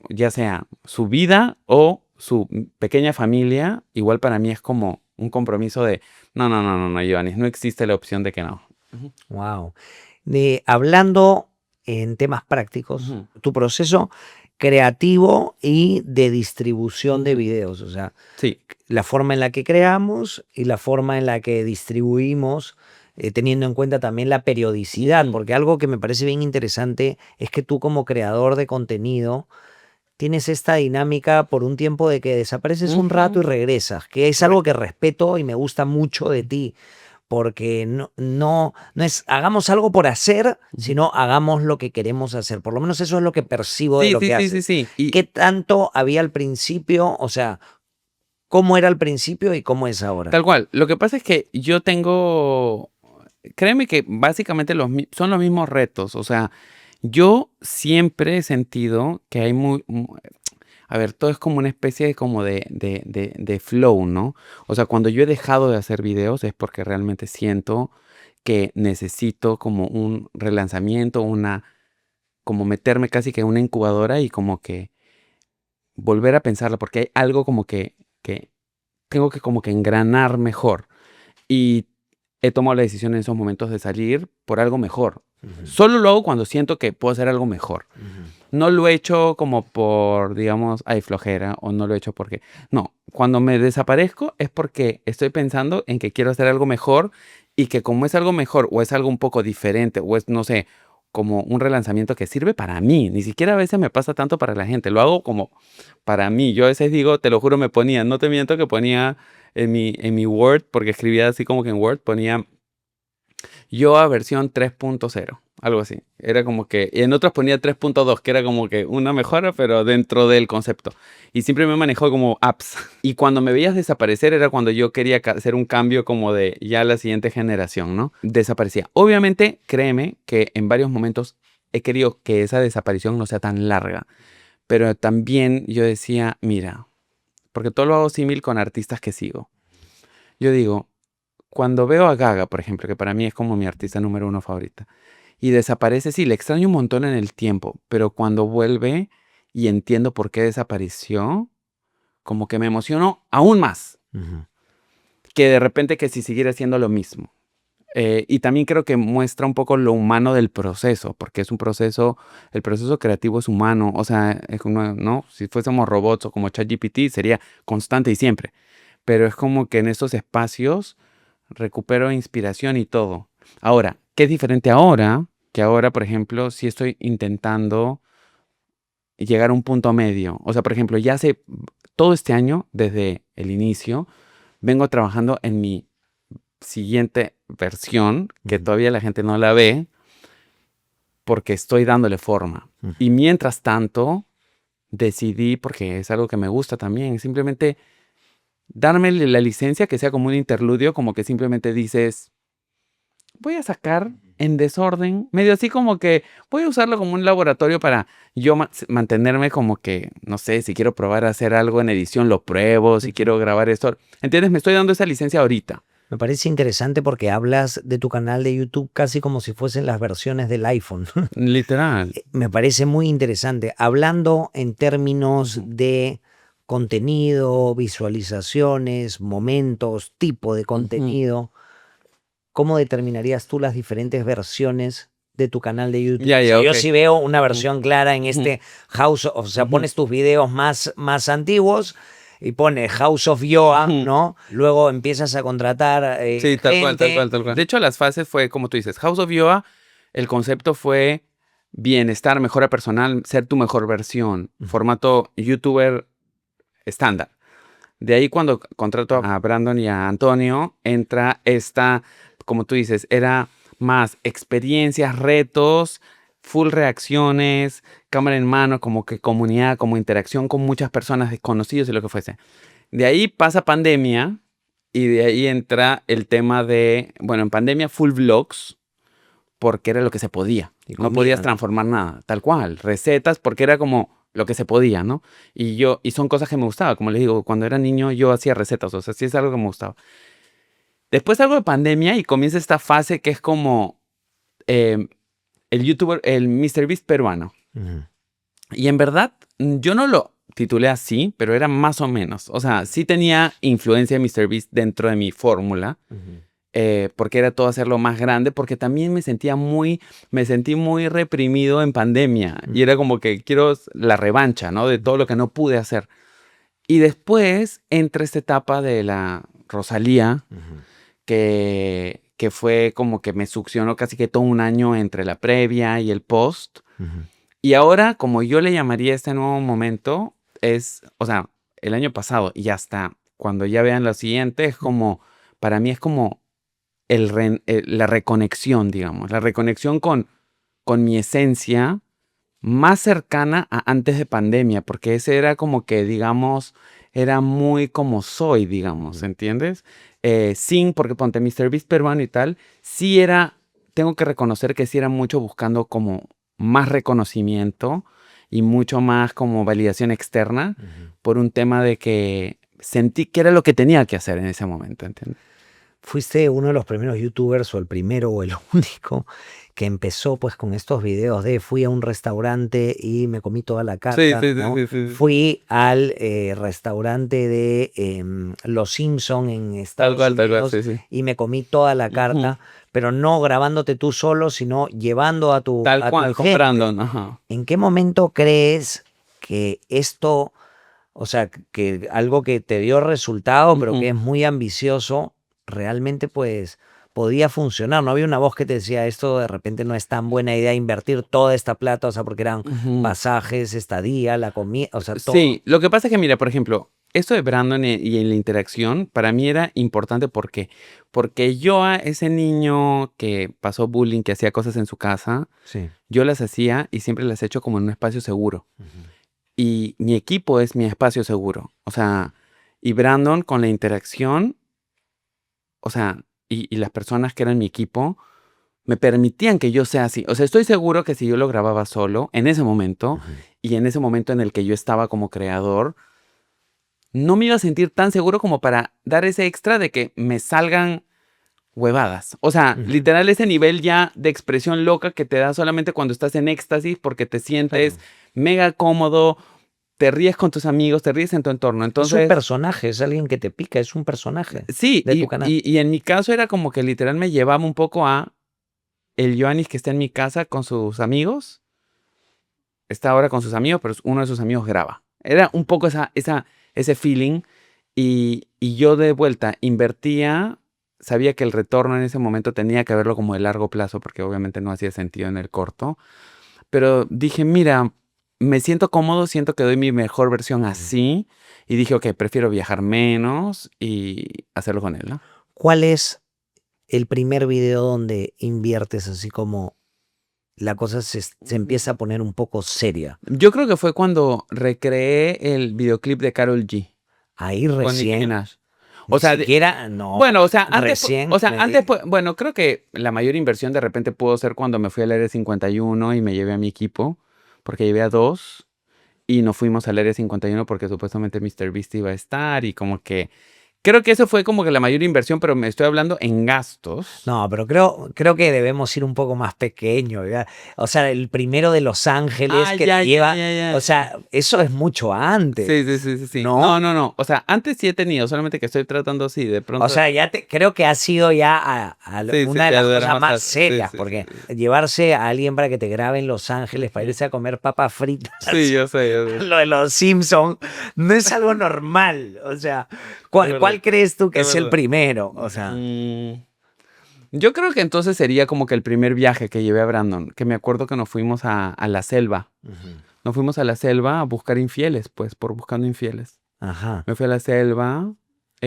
ya sea su vida o su pequeña familia, igual para mí es como un compromiso de, no, no, no, no, no, Giovanni, no existe la opción de que no. Ujú, Wow. Hablando en temas prácticos, ujú, tu proceso creativo y de distribución de ujú. videos, o sea, Sí. la forma en la que creamos y la forma en la que distribuimos, teniendo en cuenta también la periodicidad, Ujú, porque algo que me parece bien interesante es que tú como creador de contenido tienes esta dinámica por un tiempo de que desapareces un rato ujú. y regresas, que es algo que Correcto. respeto y me gusta mucho de ti, porque no es hagamos algo por hacer, Ujú. sino hagamos lo que queremos hacer. Por lo menos eso es lo que percibo de Sí, lo sí, que sí, sí, haces. sí. ¿Qué tanto había al principio? O sea, ¿cómo era al principio y cómo es ahora? Tal cual. Lo que pasa es que yo tengo, créeme que básicamente son los mismos retos. O sea, yo siempre he sentido que hay a ver, todo es como una especie de como de flow, ¿no? O sea, cuando yo he dejado de hacer videos es porque realmente siento que necesito como un relanzamiento, como meterme casi que en una incubadora y como que volver a pensarlo, porque hay algo como que tengo que como que engranar mejor. Y he tomado la decisión en esos momentos de salir por algo mejor. Ujú, Solo lo hago cuando siento que puedo hacer algo mejor. ujú. No lo he hecho como por, digamos, ay, flojera, o no lo he hecho porque... No, cuando me desaparezco es porque estoy pensando en que quiero hacer algo mejor y que como es algo mejor o es algo un poco diferente o es, no sé, como un relanzamiento que sirve para mí. Ni siquiera a veces me pasa tanto para la gente. Lo hago como para mí. Yo a veces digo, te lo juro, me ponía, no te miento que ponía en mi Word, porque escribía así como que en Word, ponía yo a versión 3.0, algo así. Era como que, y en otros ponía 3.2, que era como que una mejora, pero dentro del concepto. Y siempre me manejó como apps. Y cuando me veías desaparecer era cuando yo quería hacer un cambio como de ya la siguiente generación, ¿no? Desaparecía. Obviamente, créeme que en varios momentos he querido que esa desaparición no sea tan larga. Pero también yo decía, mira, porque todo lo hago símil con artistas que sigo. Yo digo, cuando veo a Gaga, por ejemplo, que para mí es como mi artista número uno favorita, y desaparece, sí, le extraño un montón en el tiempo, pero cuando vuelve y entiendo por qué desapareció, como que me emociono aún más Ujú. que de repente que si siguiera haciendo lo mismo. Y también creo que muestra un poco lo humano del proceso, porque es un proceso, el proceso creativo es humano, o sea, es como, ¿no? Si fuésemos robots o como ChatGPT sería constante y siempre, pero es como que en esos espacios recupero inspiración y todo. Ahora, ¿qué es diferente ahora? Que ahora, por ejemplo, si estoy intentando llegar a un punto medio. O sea, por ejemplo, ya hace todo este año, desde el inicio, vengo trabajando en mi siguiente versión, que Ujú. todavía la gente no la ve, porque estoy dándole forma. Ujú. Y mientras tanto, decidí, porque es algo que me gusta también, simplemente darme la licencia que sea como un interludio, como que simplemente dices, voy a sacar en desorden, medio así como que voy a usarlo como un laboratorio para yo mantenerme como que, no sé, si quiero probar a hacer algo en edición, lo pruebo, si quiero grabar esto. ¿Entiendes? Me estoy dando esa licencia ahorita. Me parece interesante porque hablas de tu canal de YouTube casi como si fuesen las versiones del iPhone. Literal. Me parece muy interesante. Hablando en términos Ujú, de contenido, visualizaciones, momentos, tipo de ujú. contenido, ¿cómo determinarías tú las diferentes versiones de tu canal de YouTube? Ya, O sea, ya, yo ok. sí veo una Ujú, versión clara en ujú, este o sea, ujú, pones tus videos más antiguos y pones House of Yoga, ujú. ¿no? Luego empiezas a contratar Sí, tal cual, tal gente. cual, tal cual. De hecho, las fases fue, como tú dices, House of Yoga, el concepto fue bienestar, mejora personal, ser tu mejor versión, Ujú. formato YouTuber estándar. De ahí cuando contrato a Brandon y a Antonio, entra esta, como tú dices, era más experiencias, retos, full reacciones, cámara en mano, como que comunidad, como interacción con muchas personas desconocidas y lo que fuese. De ahí pasa pandemia y de ahí entra el tema de, bueno, en pandemia full vlogs, porque era lo que se podía. Y No podías comida, ¿no? transformar nada, tal cual. Recetas, porque era como lo que se podía, ¿no? Y son cosas que me gustaba. Como les digo, cuando era niño yo hacía recetas, o sea, sí es algo que me gustaba. Después algo de pandemia y comienza esta fase que es como eh, el youtuber, el MrBeast peruano. Ujú. Y en verdad, yo no lo titulé así, pero era más o menos. O sea, sí tenía influencia de MrBeast dentro de mi fórmula. Ujú. Porque era todo hacerlo más grande, porque también me sentí muy reprimido en pandemia y era como que quiero la revancha, ¿no? De todo lo que no pude hacer. Y después entra esta etapa de la Rosalía, Ujú. que fue como que me succionó casi que todo un año entre la previa y el post. Ujú. Y ahora, como yo le llamaría este nuevo momento, o sea, el año pasado y hasta cuando ya vean lo siguiente, es como, para mí es como la reconexión, digamos, la reconexión con mi esencia más cercana a antes de pandemia, porque ese era como que, digamos, era muy como soy, digamos, ¿entiendes? Sin, porque ponte MrBeast peruano y tal, sí era, tengo que reconocer que sí era mucho buscando como más reconocimiento y mucho más como validación externa Ujú. por un tema de que sentí que era lo que tenía que hacer en ese momento, ¿entiendes? Fuiste uno de los primeros youtubers o el primero o el único que empezó pues con estos videos de fui a un restaurante y me comí toda la Sí, carta, sí, sí, ¿no? sí, sí. Fui al restaurante de Los Simpson en Estados Tal cual, Unidos sí, sí. y me comí toda la Ujú. carta, pero no grabándote tú solo, sino llevando a Tal a tu cual, con gente. Brandon, ajá. ¿En qué momento crees que esto, o sea, que algo que te dio resultado, pero que Ujú. es muy ambicioso, realmente pues podía funcionar. No había una voz que te decía esto de repente no es tan buena idea invertir toda esta plata, o sea, porque eran pasajes, estadía, la comida, o sea, todo. Sí, lo que pasa es que, mira, por ejemplo, esto de Brandon y en la interacción, para mí era importante. ¿Por qué? Porque yo a ese niño que pasó bullying, que hacía cosas en su casa, Sí. yo las hacía y siempre las he hecho como en un espacio seguro. Y mi equipo es mi espacio seguro. O sea, y Brandon con la interacción, o sea, y las personas que eran mi equipo, me permitían que yo sea así. O sea, estoy seguro que si yo lo grababa solo, en ese momento, y en ese momento en el que yo estaba como creador, no me iba a sentir tan seguro como para dar ese extra de que me salgan huevadas. O sea, literal ese nivel ya de expresión loca que te da solamente cuando estás en éxtasis porque te sientes mega cómodo, te ríes con tus amigos, te ríes en tu entorno. Es un Entonces, personaje, es alguien que te pica, es un personaje sí, de tu canal. y en mi caso era como que literal me llevaba un poco a el Yoanis que está en mi casa con sus amigos. Está ahora con sus amigos, pero uno de sus amigos graba. Era un poco ese feeling. Y yo de vuelta invertía, sabía que el retorno en ese momento tenía que verlo como de largo plazo, porque obviamente no hacía sentido en el corto. Pero dije, mira, me siento cómodo, siento que doy mi mejor versión así. Y dije, ok, prefiero viajar menos y hacerlo con él, ¿no? ¿Cuál es el primer video donde inviertes así como la cosa se empieza a poner un poco seria? Yo creo que fue cuando recreé el videoclip de Karol G. Ahí Con Nicki recién, Minaj. ni O sea, siquiera, no, bueno, o sea, recién. bueno, creo que la mayor inversión de repente pudo ser cuando me fui al Área 51 y me llevé a mi equipo, porque llevé a dos y nos fuimos al Área 51 porque supuestamente MrBeast iba a estar y como que creo que eso fue como que la mayor inversión, pero me estoy hablando en gastos. No, pero creo que debemos ir un poco más pequeño, ¿verdad? O sea, el primero de Los Ángeles que Ya, te ya, lleva, ya, ya. o sea, eso es mucho antes, Sí, sí, sí, sí, sí. ¿no? No. O sea, antes sí he tenido, solamente que estoy tratando así, de O pronto. sea, creo que ha sido ya Sí, sí, una de ya las dura cosas más sí, serias, sí, porque sí. llevarse a alguien para que te grabe en Los Ángeles, para irse a comer papas fritas, Sí, yo sé, yo sé. lo de los Simpsons, no es algo normal. O sea, Es ¿cuál verdad, crees tú que es es el verdad. primero? O sea, Yo creo que entonces sería como que el primer viaje que llevé a Brandon, que me acuerdo que nos fuimos a la selva. Nos fuimos a la selva a buscar infieles, pues, por buscando infieles. ajá. Me fui a la selva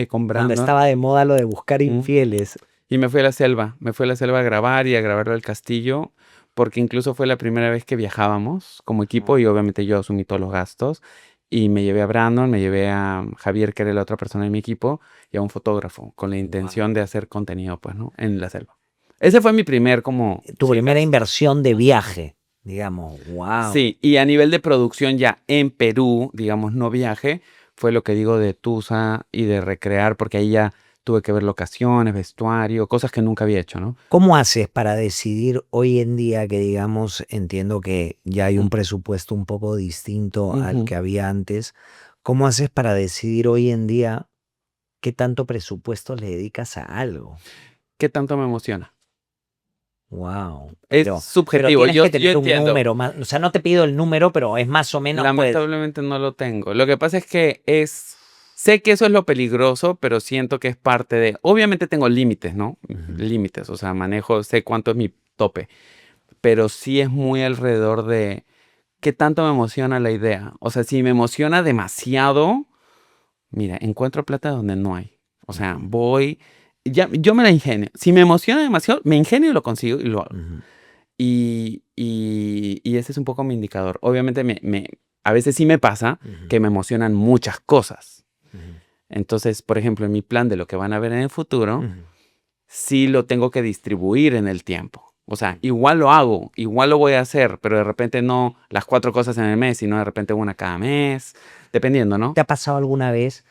con Donde Brandon. estaba de moda lo de buscar ¿Mm? infieles. Y me fui a la selva. Me fui a la selva a grabar y a grabarlo al castillo, porque incluso fue la primera vez que viajábamos como equipo y obviamente yo asumí todos los gastos. Y me llevé a Brandon, me llevé a Javier, que era la otra persona de mi equipo, y a un fotógrafo, con la intención de hacer contenido, pues, ¿no? En la selva. Ese fue mi primer como... Tu Sí, primera inversión de viaje, digamos, wow. sí, y a nivel de producción ya en Perú, digamos, no viaje, fue lo que digo de Tusa y de recrear, porque ahí ya tuve que ver locaciones, vestuario, cosas que nunca había hecho, ¿no? ¿Cómo haces para decidir hoy en día que, digamos, entiendo que ya hay un Mm. presupuesto un poco distinto al Ujú. que había antes? ¿Cómo haces para decidir hoy en día qué tanto presupuesto le dedicas a algo? ¿Qué tanto me emociona? Wow. Es Pero subjetivo, tienes yo que tener un entiendo. número más. O sea, no te pido el número, pero es más o menos, pues. Lamentablemente no lo tengo. Lo que pasa es que sé que eso es lo peligroso, pero siento que es parte de, obviamente tengo límites, ¿no? Ujú. Límites, o sea, manejo, sé cuánto es mi tope, pero sí es muy alrededor de qué tanto me emociona la idea. O sea, si me emociona demasiado, mira, encuentro plata donde no hay. O sea, voy, ya, yo me la ingenio. Si me emociona demasiado, me ingenio y lo consigo y lo hago. Ujú. Y ese es un poco mi indicador. Obviamente a veces sí me pasa Ujú. que me emocionan muchas cosas. Ujú. Entonces, por ejemplo, en mi plan de lo que van a ver en el futuro, Ujú. sí lo tengo que distribuir en el tiempo. O sea, igual lo hago, igual lo voy a hacer, pero de repente no las 4 cosas en el mes, sino de repente una cada mes, dependiendo, ¿no? ¿Te ha pasado alguna vez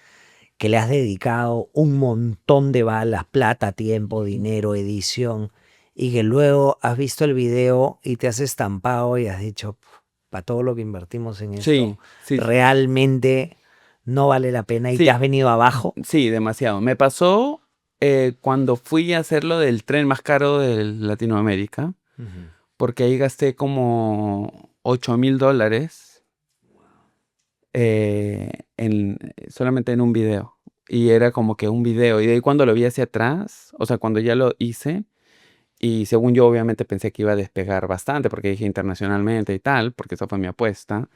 que le has dedicado un montón de balas, plata, tiempo, dinero, edición, y que luego has visto el video y te has estampado y has dicho, para todo lo que invertimos en esto, Sí, sí, realmente no vale la pena y te sí, has venido abajo? sí, demasiado. Me pasó cuando fui a hacer lo del tren más caro de Latinoamérica, porque ahí gasté como $8,000 solamente en un video. y era como que un video. Y de ahí cuando lo vi hacia atrás, o sea, cuando ya lo hice, y según yo obviamente pensé que iba a despegar bastante, porque dije internacionalmente y tal, porque esa fue mi apuesta.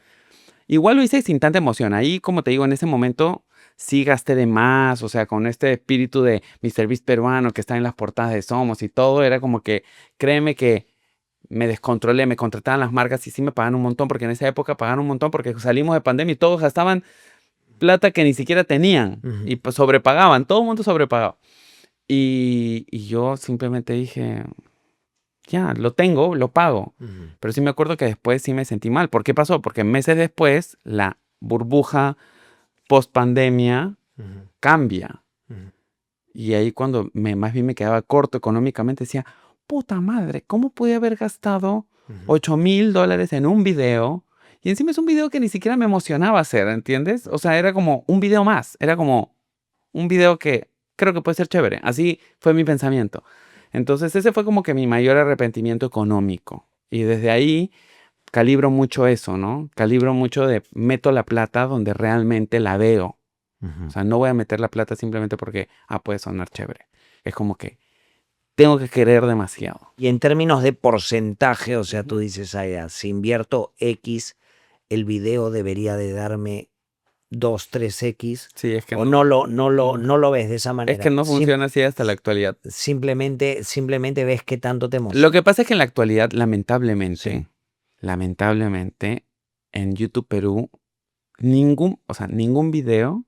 Igual lo hice sin tanta emoción. Ahí, como te digo, en ese momento sí gasté de más, o sea, con este espíritu de Mr. Beast peruano que está en las portadas de Somos y todo, era como que, créeme que me descontrolé, me contrataban las marcas y sí me pagaban un montón, porque en esa época pagaban un montón, porque salimos de pandemia y todos gastaban plata que ni siquiera tenían y pues sobrepagaban, todo el mundo sobrepagaba. Y yo simplemente dije, ya, lo tengo, lo pago. Pero sí me acuerdo que después sí me sentí mal. ¿Por qué pasó? Porque meses después la burbuja post pandemia cambia. Y ahí cuando más bien me quedaba corto económicamente, decía, puta madre, ¿cómo pude haber gastado $8,000 en un video? Y encima es un video que ni siquiera me emocionaba hacer, ¿entiendes? O sea, era como un video más. Era como un video que creo que puede ser chévere. Así fue mi pensamiento. Entonces ese fue como que mi mayor arrepentimiento económico. Y desde ahí calibro mucho eso, ¿no? Calibro mucho de meto la plata donde realmente la veo. O sea, no voy a meter la plata simplemente porque, puede sonar chévere. Es como que tengo que querer demasiado. Y en términos de porcentaje, o sea, tú dices, si invierto X, el video debería de darme 2, 3X, Sí, es que o no, no lo ves de esa manera. es que no funciona así hasta la actualidad. Simplemente ves qué tanto te emociona. Lo que pasa es que en la actualidad, lamentablemente, Sí. en YouTube Perú, ningún video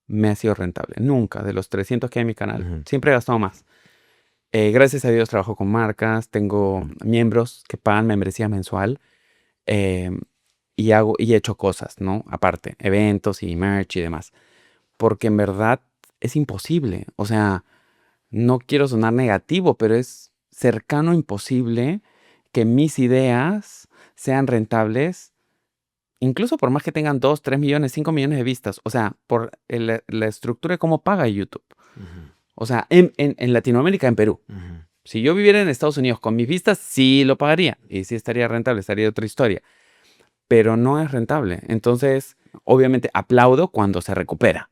me ha sido rentable. Nunca, de los 300 que hay en mi canal. Siempre he gastado más. Gracias a Dios trabajo con marcas, tengo miembros que pagan membresía mensual y he hecho cosas, ¿no? Aparte, eventos y merch y demás. Porque en verdad es imposible. O sea, no quiero sonar negativo, pero es cercano a imposible que mis ideas sean rentables, incluso por más que tengan 2, 3 millones, 5 millones de vistas. O sea, por la estructura de cómo paga YouTube. O sea, en Latinoamérica, en Perú. Si yo viviera en Estados Unidos con mis vistas, sí lo pagaría. Y sí estaría rentable, estaría otra historia. Pero no es rentable. Entonces, obviamente, aplaudo cuando se recupera.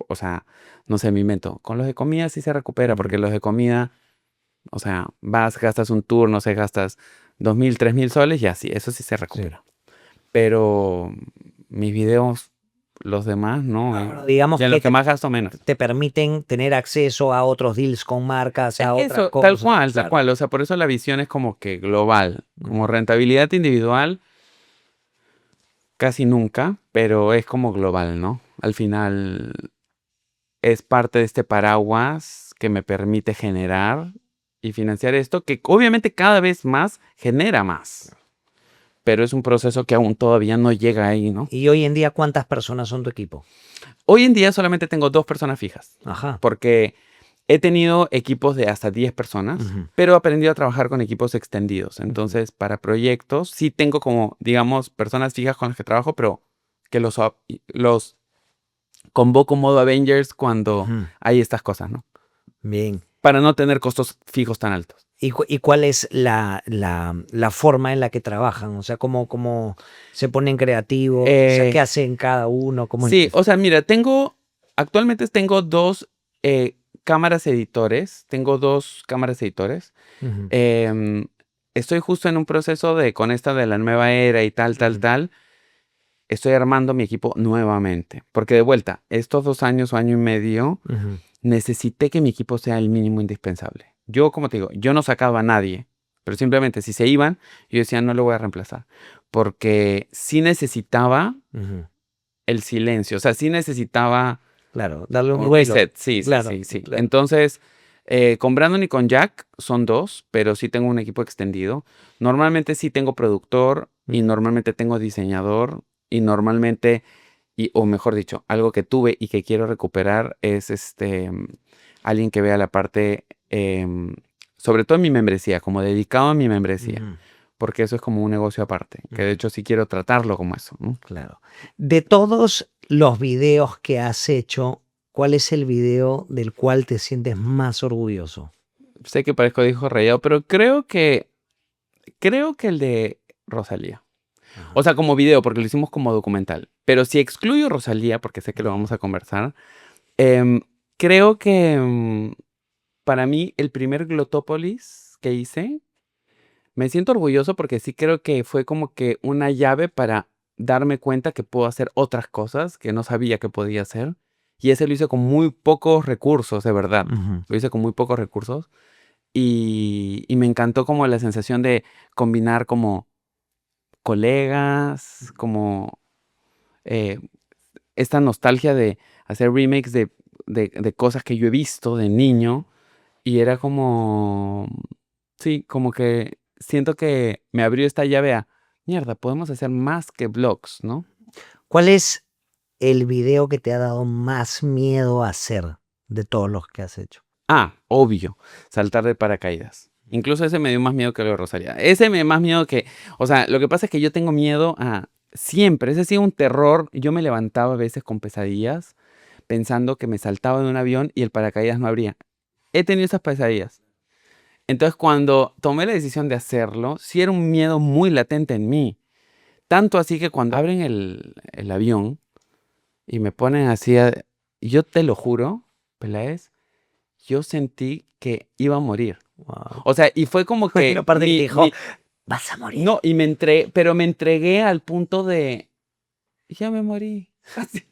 O sea, no sé, me invento. Con los de comida sí se recupera, porque los de comida, o sea, gastas un tour, no sé, gastas 2,000, 3,000 soles y así, eso sí se recupera. Pero mis videos, los demás, no. Digamos y en que los que más gasto menos. te permiten tener acceso a otros deals con marcas, a otras Eso, cosas. tal cual. O sea, por eso la visión es como que global. Como rentabilidad individual, casi nunca, pero es como global, ¿no? Al final es parte de este paraguas que me permite generar y financiar esto, que obviamente cada vez más genera más. Pero es un proceso que aún todavía no llega ahí, ¿no? Y hoy en día, ¿cuántas personas son tu equipo? Hoy en día solamente tengo 2 personas fijas. Ajá. Porque he tenido equipos de hasta 10 personas, pero he aprendido a trabajar con equipos extendidos. Entonces, para proyectos, sí tengo como, digamos, personas fijas con las que trabajo, pero que los convoco modo Avengers cuando hay estas cosas, ¿no? Bien. Para no tener costos fijos tan altos. ¿Y cuál es la forma en la que trabajan? O sea, ¿cómo se ponen creativos? O sea, ¿qué hacen cada uno? Sí, o sea, mira, actualmente tengo 2 cámaras editores. Tengo 2 cámaras editores. Estoy justo en un proceso con esta de la nueva era y tal. Estoy armando mi equipo nuevamente. Porque de vuelta, estos 2 años o año y medio, necesité que mi equipo sea el mínimo indispensable. Yo, como te digo, yo no sacaba a nadie, pero simplemente si se iban, yo decía, no lo voy a reemplazar. Porque sí necesitaba el silencio, o sea, sí necesitaba... Claro, darle un reset, sí. Claro. Entonces, con Brandon y con Jack son 2, pero sí tengo un equipo extendido. Normalmente sí tengo productor y normalmente tengo diseñador y normalmente... o mejor dicho, algo que tuve y que quiero recuperar es alguien que vea la parte, sobre todo en mi membresía, como dedicado a mi membresía, porque eso es como un negocio aparte, que de hecho sí quiero tratarlo como eso, ¿no? Claro. De todos los videos que has hecho, ¿cuál es el video del cual te sientes más orgulloso? Sé que parezco de hijo rayado, pero creo que el de Rosalía. O sea, como video, porque lo hicimos como documental. Pero si excluyo Rosalía, porque sé que lo vamos a conversar, em, creo que para mí el primer Glotópolis que hice, me siento orgulloso porque sí creo que fue como que una llave para darme cuenta que puedo hacer otras cosas que no sabía que podía hacer. Y ese lo hice con muy pocos recursos, de verdad. Lo hice con muy pocos recursos. Y me encantó como la sensación de combinar como colegas, como eh, esta nostalgia de hacer remakes de cosas que yo he visto de niño. Y era como, sí, como que siento que me abrió esta llave a, mierda, podemos hacer más que vlogs, ¿no? ¿Cuál es el video que te ha dado más miedo hacer de todos los que has hecho? Ah, obvio, saltar de paracaídas. Incluso ese me dio más miedo que lo de Rosalía. Ese me dio más miedo que, o sea, lo que pasa es que yo tengo miedo a, siempre, ese ha sido un terror. Yo me levantaba a veces con pesadillas pensando que me saltaba de un avión y el paracaídas no abría. He tenido esas pesadillas. Entonces, cuando tomé la decisión de hacerlo, sí era un miedo muy latente en mí. Tanto así que cuando abren el avión y me ponen así, yo te lo juro, Peláez, yo sentí que iba a morir. Wow. O sea, y fue como Hay que una parte que te dijo, vas a morir. no, pero me entregué al punto de, ya me morí. Así.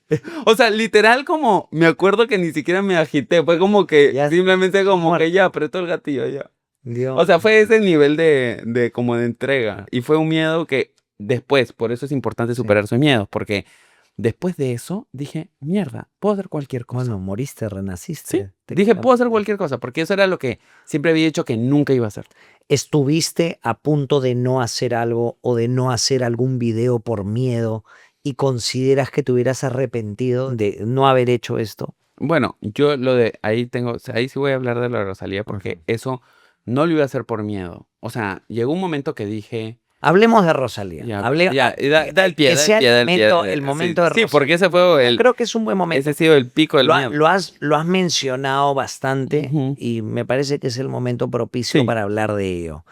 O sea, literal como, me acuerdo que ni siquiera me agité, fue como que Ya simplemente como muerto. que ya apretó el gatillo, ya. Dios. O sea, fue ese nivel de como de entrega. Y fue un miedo que después, por eso es importante Sí. superar sus miedos, porque después de eso dije, mierda, puedo hacer cualquier cosa. Bueno, moriste, Sí, renaciste. dije, puedo hacer cualquier cosa, porque eso era lo que siempre había dicho que nunca iba a hacer. ¿Estuviste a punto de no hacer algo o de no hacer algún video por miedo y consideras que te hubieras arrepentido de no haber hecho esto? Bueno, yo lo de ahí tengo, o sea, ahí sí voy a hablar de la Rosalía, porque eso no lo iba a hacer por miedo. O sea, llegó un momento que dije, Hablemos de Rosalía. ya, y da el pie, que da sea el pie, da el pie. el momento Sí, de sí, Rosalía. porque ese fue el, Creo que es un buen momento. ese ha sido el pico del miedo. Lo has mencionado bastante Ujú. y me parece que es el momento propicio Sí. para hablar de ello.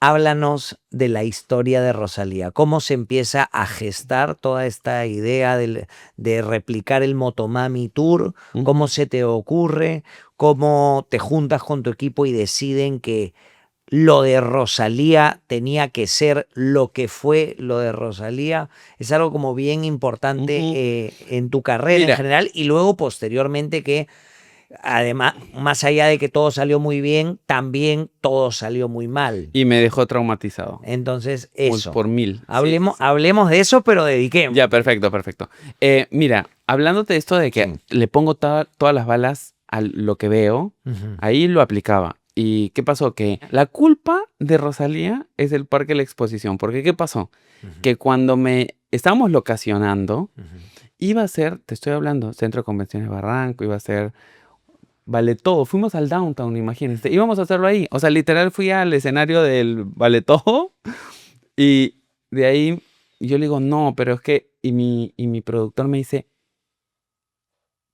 Háblanos de la historia de Rosalía, cómo se empieza a gestar toda esta idea de replicar el Motomami Tour, cómo se te ocurre, cómo te juntas con tu equipo y deciden que lo de Rosalía tenía que ser lo que fue lo de Rosalía. Es algo como bien importante en tu carrera en general y luego posteriormente que además, más allá de que todo salió muy bien, también todo salió muy mal. Y me dejó traumatizado. Entonces, eso. Por 1000. Hablemos, Sí. hablemos de eso, pero dediquemos. Ya, perfecto. Mira, hablándote de esto de que le pongo todas las balas a lo que veo, ahí lo aplicaba. ¿Y qué pasó? Que la culpa de Rosalía es el Parque de la Exposición. Porque ¿qué pasó? Que cuando estábamos locacionando, iba a ser, te estoy hablando, Centro de Convenciones Barranco, iba a ser, vale todo. Fuimos al downtown, imagínense. Íbamos a hacerlo ahí. O sea, literal fui al escenario del vale todo. Y de ahí yo le digo, no, pero es que, y mi productor me dice,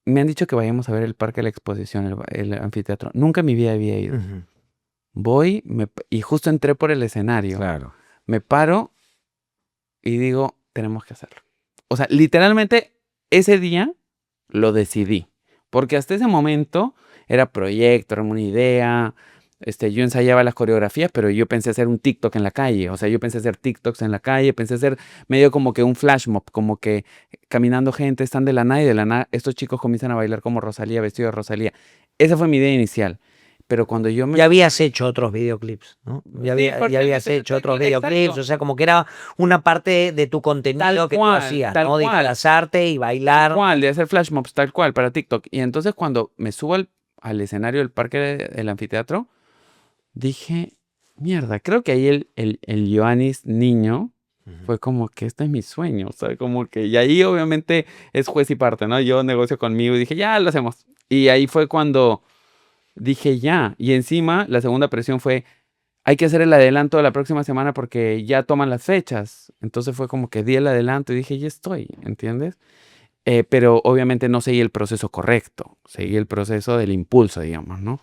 me han dicho que vayamos a ver el Parque de la Exposición, el anfiteatro. Nunca en mi vida había ido. Voy y justo entré por el escenario. Claro. Me paro y digo, tenemos que hacerlo. O sea, literalmente ese día lo decidí. Porque hasta ese momento era proyecto, era una idea. Yo ensayaba las coreografías, pero yo pensé hacer un TikTok en la calle. O sea, yo pensé hacer TikToks en la calle, pensé hacer medio como que un flash mob, como que caminando gente, están de la nada y de la nada estos chicos comienzan a bailar como Rosalía, vestido de Rosalía. Esa fue mi idea inicial. Pero cuando yo me... Ya habías hecho otros videoclips, ¿no? Ya Sí, habías hecho otros exacto. videoclips, o sea, como que era una parte de tu contenido Tal que cual, tú hacías, tal ¿no? cual. Disfrazarte y bailar. Tal cual, de hacer flash mobs, tal cual, para TikTok. Y entonces cuando me subo al escenario del parque del anfiteatro, dije, mierda, creo que ahí el Ioannis niño fue como que este es mi sueño, o sea, como que, y ahí obviamente es juez y parte, ¿no? Yo negocio conmigo y dije, ya lo hacemos. Y ahí fue cuando dije, ya. Y encima la segunda presión fue, hay que hacer el adelanto de la próxima semana porque ya toman las fechas. Entonces fue como que di el adelanto y dije, ya estoy, ¿entiendes? Pero obviamente no seguí el proceso correcto, seguí el proceso del impulso, digamos, ¿no?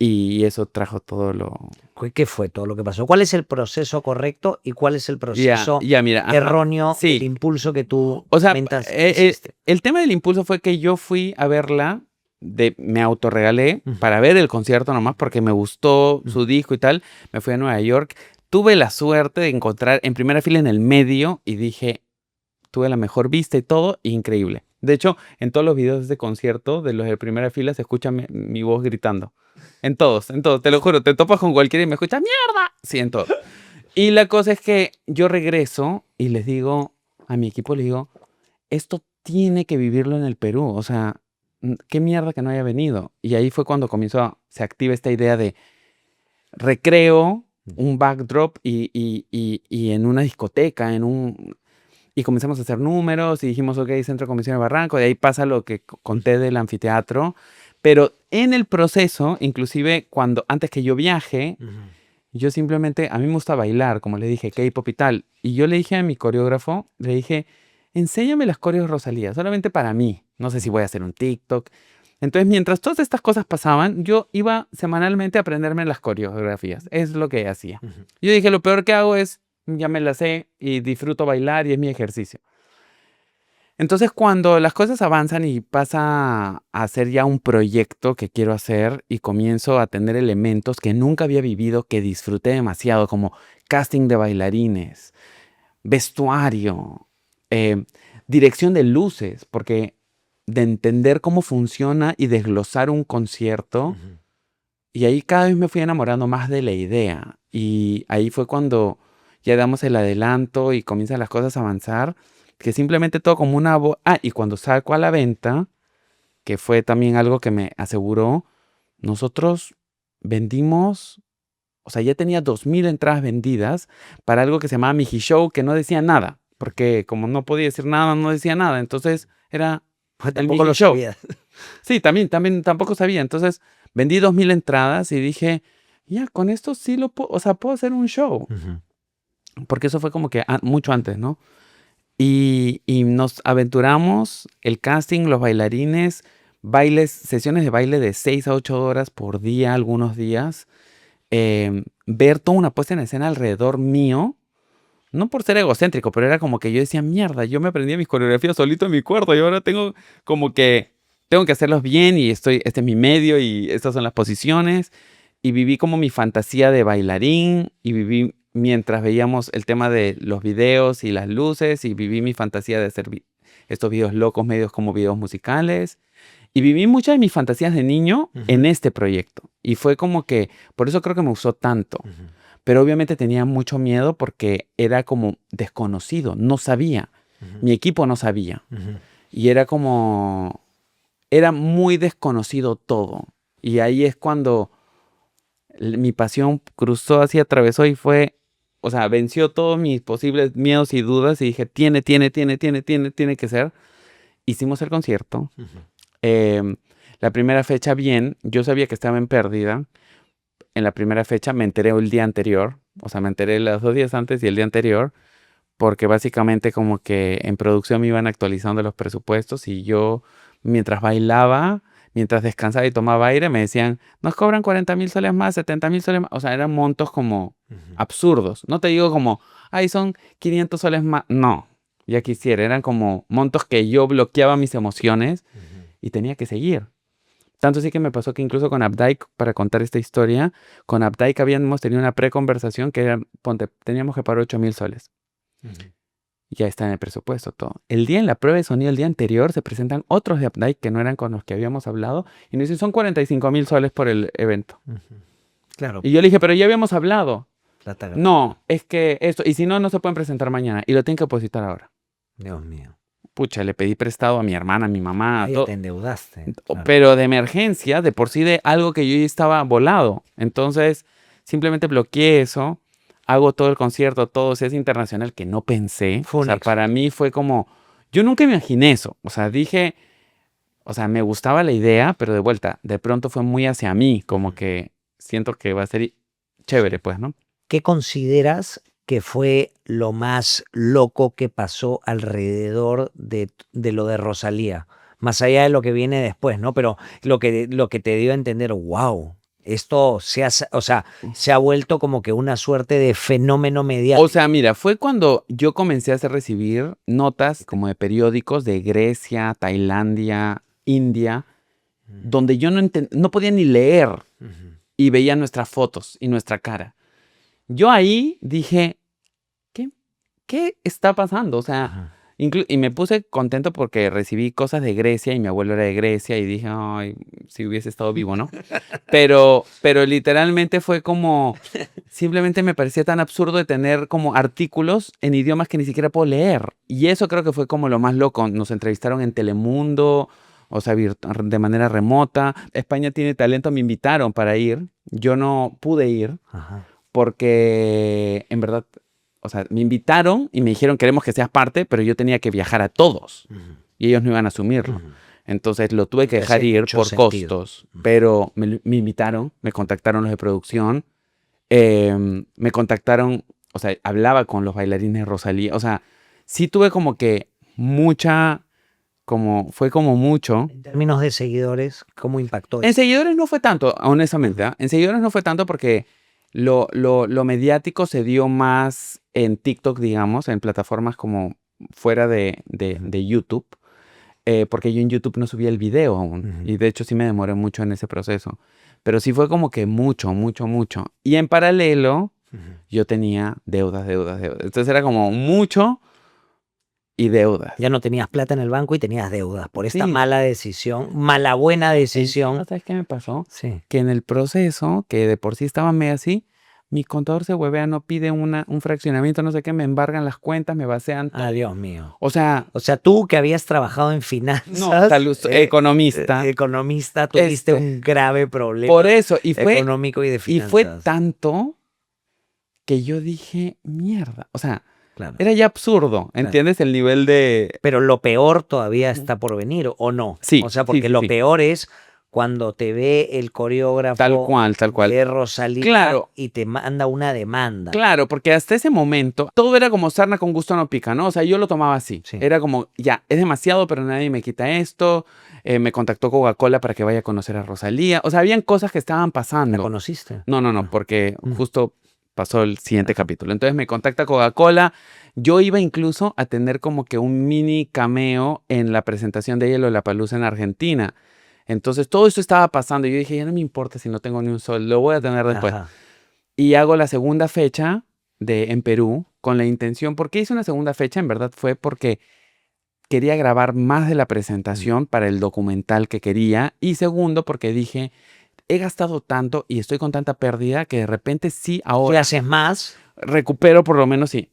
Y eso trajo todo lo... ¿Qué fue todo lo que pasó? ¿Cuál es el proceso correcto y cuál es el proceso mira, ajá, erróneo, el sí. impulso que tú O sea, comentas que hiciste? el tema del impulso fue que yo fui a verla, me autorregalé para ver el concierto nomás porque me gustó su disco y tal. Me fui a Nueva York. Tuve la suerte de encontrar en primera fila en el medio y dije, tuve la mejor vista y todo, increíble. De hecho, en todos los videos de este concierto, de los de primera fila, se escucha mi voz gritando. En todos, te lo juro. Te topas con cualquiera y me escuchas, ¡mierda! Sí, en todos. Y la cosa es que yo regreso y les digo, a mi equipo les digo, esto tiene que vivirlo en el Perú. O sea, qué mierda que no haya venido. Y ahí fue cuando se activa esta idea de recreo, un backdrop y en una discoteca, y comenzamos a hacer números y dijimos, ok, Centro de Convenciones de Barranco, de ahí pasa lo que conté del anfiteatro. Pero en el proceso, inclusive antes que yo viaje, yo simplemente, a mí me gusta bailar, como le dije, K-pop y tal. Y yo le dije a mi coreógrafo, le dije, enséñame las coreos de Rosalía, solamente para mí. No sé si voy a hacer un TikTok. Entonces, mientras todas estas cosas pasaban, yo iba semanalmente a aprenderme las coreografías. Es lo que hacía. Yo dije, lo peor que hago es, ya me las sé y disfruto bailar y es mi ejercicio. Entonces, cuando las cosas avanzan y pasa a ser ya un proyecto que quiero hacer y comienzo a tener elementos que nunca había vivido, que disfruté demasiado, como casting de bailarines, vestuario, dirección de luces, porque de entender cómo funciona y desglosar un concierto, y ahí cada vez me fui enamorando más de la idea. Y ahí fue cuando ya damos el adelanto y comienzan las cosas a avanzar, que simplemente todo como una... y cuando saco a la venta, que fue también algo que me aseguró, nosotros vendimos, o sea, ya tenía 2,000 entradas vendidas para algo que se llamaba Miji Show, que no decía nada, porque como no podía decir nada, no decía nada, entonces era Pues el tampoco Miji lo Show. sabías. Sí, también tampoco sabía, entonces vendí 2,000 entradas y dije, ya, con esto sí lo puedo, o sea, puedo hacer un show, porque eso fue como que mucho antes, ¿no? Y nos aventuramos, el casting, los bailarines, sesiones de baile de 6 a 8 horas por día, algunos días. Ver toda una puesta en escena alrededor mío, no por ser egocéntrico, pero era como que yo decía, mierda, yo me aprendí mis coreografías solito en mi cuarto y ahora tengo que hacerlos bien y este es mi medio y estas son las posiciones. Y viví como mi fantasía de bailarín y viví mientras veíamos el tema de los videos y las luces y viví mi fantasía de hacer estos videos locos, medios como videos musicales. Y viví muchas de mis fantasías de niño en este proyecto. Y fue como que, por eso creo que me gustó tanto. Pero obviamente tenía mucho miedo porque era como desconocido, no sabía. Mi equipo no sabía. Y era muy desconocido todo. Y ahí es cuando mi pasión cruzó así, atravesó y fue, o sea, venció todos mis posibles miedos y dudas y dije, tiene que ser. Hicimos el concierto. La primera fecha bien, yo sabía que estaba en pérdida. En la primera fecha me enteré el día anterior, o sea, me enteré los 2 días antes y el día anterior, porque básicamente como que en producción me iban actualizando los presupuestos y yo mientras bailaba, mientras descansaba y tomaba aire, me decían, nos cobran 40,000 soles más, 70,000 soles más, o sea, eran montos como absurdos. No te digo como, ay, son 500 soles más, no, ya quisiera, eran como montos que yo bloqueaba mis emociones y tenía que seguir. Tanto sí que me pasó que incluso con Updike, para contar esta historia, con Updike habíamos tenido una pre-conversación que era, ponte, teníamos que pagar 8,000 soles. Ya está en el presupuesto todo. El día en la prueba de sonido, el día anterior, se presentan otros de Updike que no eran con los que habíamos hablado y nos dicen, son 45,000 soles por el evento. Claro. Y yo le dije, pero ya habíamos hablado. Plata. No, es que esto, y si no, no se pueden presentar mañana y lo tienen que depositar ahora. Dios mío. Pucha, le pedí prestado a mi hermana, a mi mamá. Ahí te endeudaste. Claro. Pero de emergencia, de por sí de algo que yo ya estaba volado. Entonces, simplemente bloqueé eso. Hago todo el concierto, todo, si es internacional, que no pensé. Fue O un sea, éxito. para mí fue como, yo nunca imaginé eso. O sea, dije, o sea, me gustaba la idea, pero de vuelta, de pronto fue muy hacia mí, como que siento que va a ser chévere, pues, ¿no? ¿Qué consideras que fue lo más loco que pasó alrededor de lo de Rosalía? Más allá de lo que viene después, ¿no? Pero lo que te dio a entender, wow, Esto se ha vuelto como que una suerte de fenómeno mediático. O sea, mira, fue cuando yo comencé a recibir notas como de periódicos de Grecia, Tailandia, India, donde yo no podía ni leer y veía nuestras fotos y nuestra cara. Yo ahí dije, ¿qué está pasando? O sea, y me puse contento porque recibí cosas de Grecia y mi abuelo era de Grecia y dije, ay, si hubiese estado vivo, ¿no? Pero literalmente fue como, simplemente me parecía tan absurdo de tener como artículos en idiomas que ni siquiera puedo leer. Y eso creo que fue como lo más loco. Nos entrevistaron en Telemundo, o sea, de manera remota. España tiene talento, me invitaron para ir. Yo no pude ir porque en verdad, o sea, me invitaron y me dijeron, queremos que seas parte, pero yo tenía que viajar a todos y ellos no iban a asumirlo. Entonces lo tuve que dejar ir por costos, pero me invitaron, me contactaron los de producción, me contactaron, o sea, hablaba con los bailarines de Rosalía, o sea, sí tuve como que fue como mucho. En términos de seguidores, ¿cómo impactó? En seguidores no fue tanto, honestamente, ¿eh? En seguidores no fue tanto porque lo mediático se dio más en TikTok, digamos, en plataformas como fuera de YouTube. Porque yo en YouTube no subía el video aún. Y de hecho sí me demoré mucho en ese proceso. Pero sí fue como que mucho. Y en paralelo, yo tenía deudas. Entonces era como mucho y deudas. Ya no tenías plata en el banco y tenías deudas por esta buena decisión. ¿Sabes qué me pasó? Sí. Que en el proceso, que de por sí estaba medio así, mi contador se huevea, no pide un fraccionamiento, no sé qué, me embargan las cuentas, me vacían todo. Ah, Dios mío. O sea, tú que habías trabajado en finanzas, economista, tuviste un grave problema. Por eso, económico y de finanzas. Y fue tanto que yo dije, mierda, o sea, claro, era ya absurdo, ¿entiendes? Claro. El nivel de... Pero lo peor todavía está por venir, ¿o no? Sí. O sea, porque lo peor es cuando te ve el coreógrafo tal cual. de Rosalía, claro, y te manda una demanda. Claro, porque hasta ese momento todo era como sarna con gusto no pica, ¿no? O sea, yo lo tomaba así. Sí. Era como, ya, es demasiado, pero nadie me quita esto. Me contactó Coca-Cola para que vaya a conocer a Rosalía. O sea, habían cosas que estaban pasando. ¿La conociste? No, porque justo pasó el siguiente capítulo. Entonces me contacta Coca-Cola. Yo iba incluso a tener como que un mini cameo en la presentación de Lollapalooza en Argentina. Entonces todo esto estaba pasando y yo dije, ya no me importa si no tengo ni un sol, lo voy a tener después. Y hago la segunda fecha en Perú con la intención. ¿Por qué hice una segunda fecha? En verdad fue porque quería grabar más de la presentación para el documental que quería. Y segundo, porque dije, he gastado tanto y estoy con tanta pérdida que de repente sí ahora... ¿Qué haces más? Recupero por lo menos sí.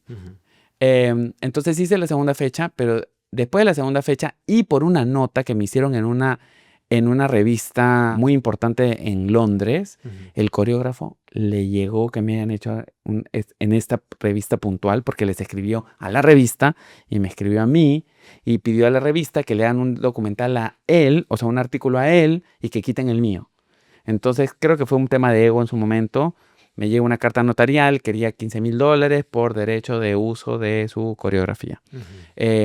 Entonces hice la segunda fecha, pero después de la segunda fecha y por una nota que me hicieron en una revista muy importante en Londres, el coreógrafo le llegó que me hayan hecho en esta revista puntual porque les escribió a la revista y me escribió a mí y pidió a la revista que le dan un documental a él, o sea, un artículo a él y que quiten el mío. Entonces creo que fue un tema de ego en su momento. Me llegó una carta notarial, quería $15,000 por derecho de uso de su coreografía.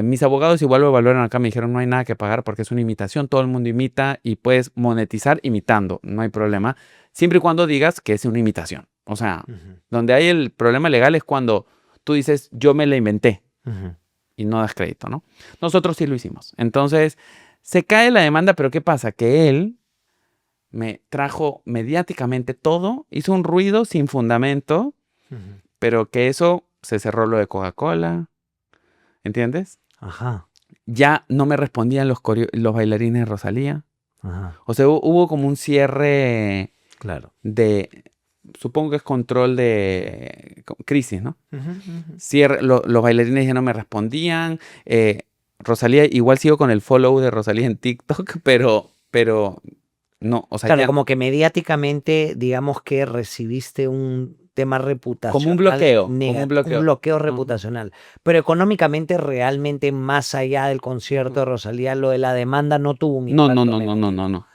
Mis abogados igual lo evaluaron acá, me dijeron no hay nada que pagar porque es una imitación, todo el mundo imita y puedes monetizar imitando, no hay problema, siempre y cuando digas que es una imitación. O sea, donde hay el problema legal es cuando tú dices yo me la inventé y no das crédito, ¿no? Nosotros sí lo hicimos. Entonces, se cae la demanda, pero ¿qué pasa? Que él me trajo mediáticamente todo, hizo un ruido sin fundamento, pero que eso se cerró lo de Coca-Cola, ¿entiendes? Ajá. Ya no me respondían los bailarines de Rosalía. Ajá. O sea, hubo como un cierre de, supongo que es control de crisis, ¿no? Cierre, los bailarines ya no me respondían. Rosalía, igual sigo con el follow de Rosalía en TikTok, pero no, o sea, claro, como que mediáticamente, digamos que recibiste un tema reputacional. Como un bloqueo. Un bloqueo reputacional. Pero económicamente, realmente, más allá del concierto de Rosalía, lo de la demanda no tuvo un impacto.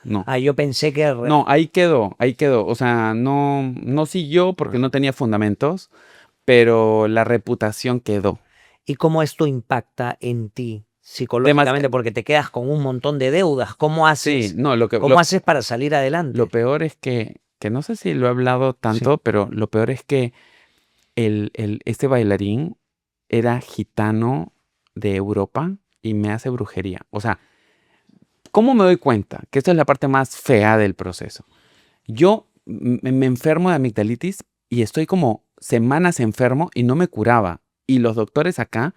No. Ah, yo pensé que... No, ahí quedó. O sea, no siguió porque no tenía fundamentos, pero la reputación quedó. ¿Y cómo esto impacta en ti? Psicológicamente, porque te quedas con un montón de deudas. ¿Cómo haces? Sí, no, ¿Cómo haces para salir adelante? Lo peor es que que no sé si lo he hablado Sí. tanto, pero lo peor es que este bailarín era gitano de Europa y me hace brujería. O sea, ¿cómo me doy cuenta? Que esto es la parte más fea del proceso. Yo me enfermo de amigdalitis y estoy como semanas enfermo y no me curaba. Y los doctores acá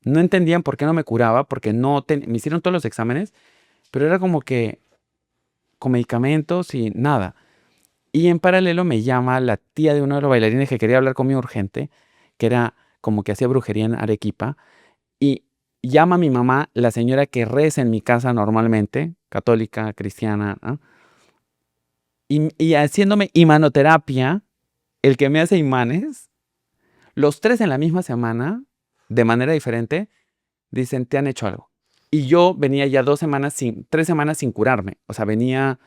no entendían por qué no me curaba, porque me hicieron todos los exámenes, pero era como que con medicamentos y nada. Y en paralelo me llama la tía de uno de los bailarines que quería hablar conmigo urgente, que era como que hacía brujería en Arequipa, y llama a mi mamá, la señora que reza en mi casa normalmente, católica, cristiana, ¿no? Y haciéndome imanoterapia, el que me hace imanes, los tres en la misma semana, de manera diferente, dicen, te han hecho algo. Y yo venía ya 3 semanas sin curarme. O sea, venía.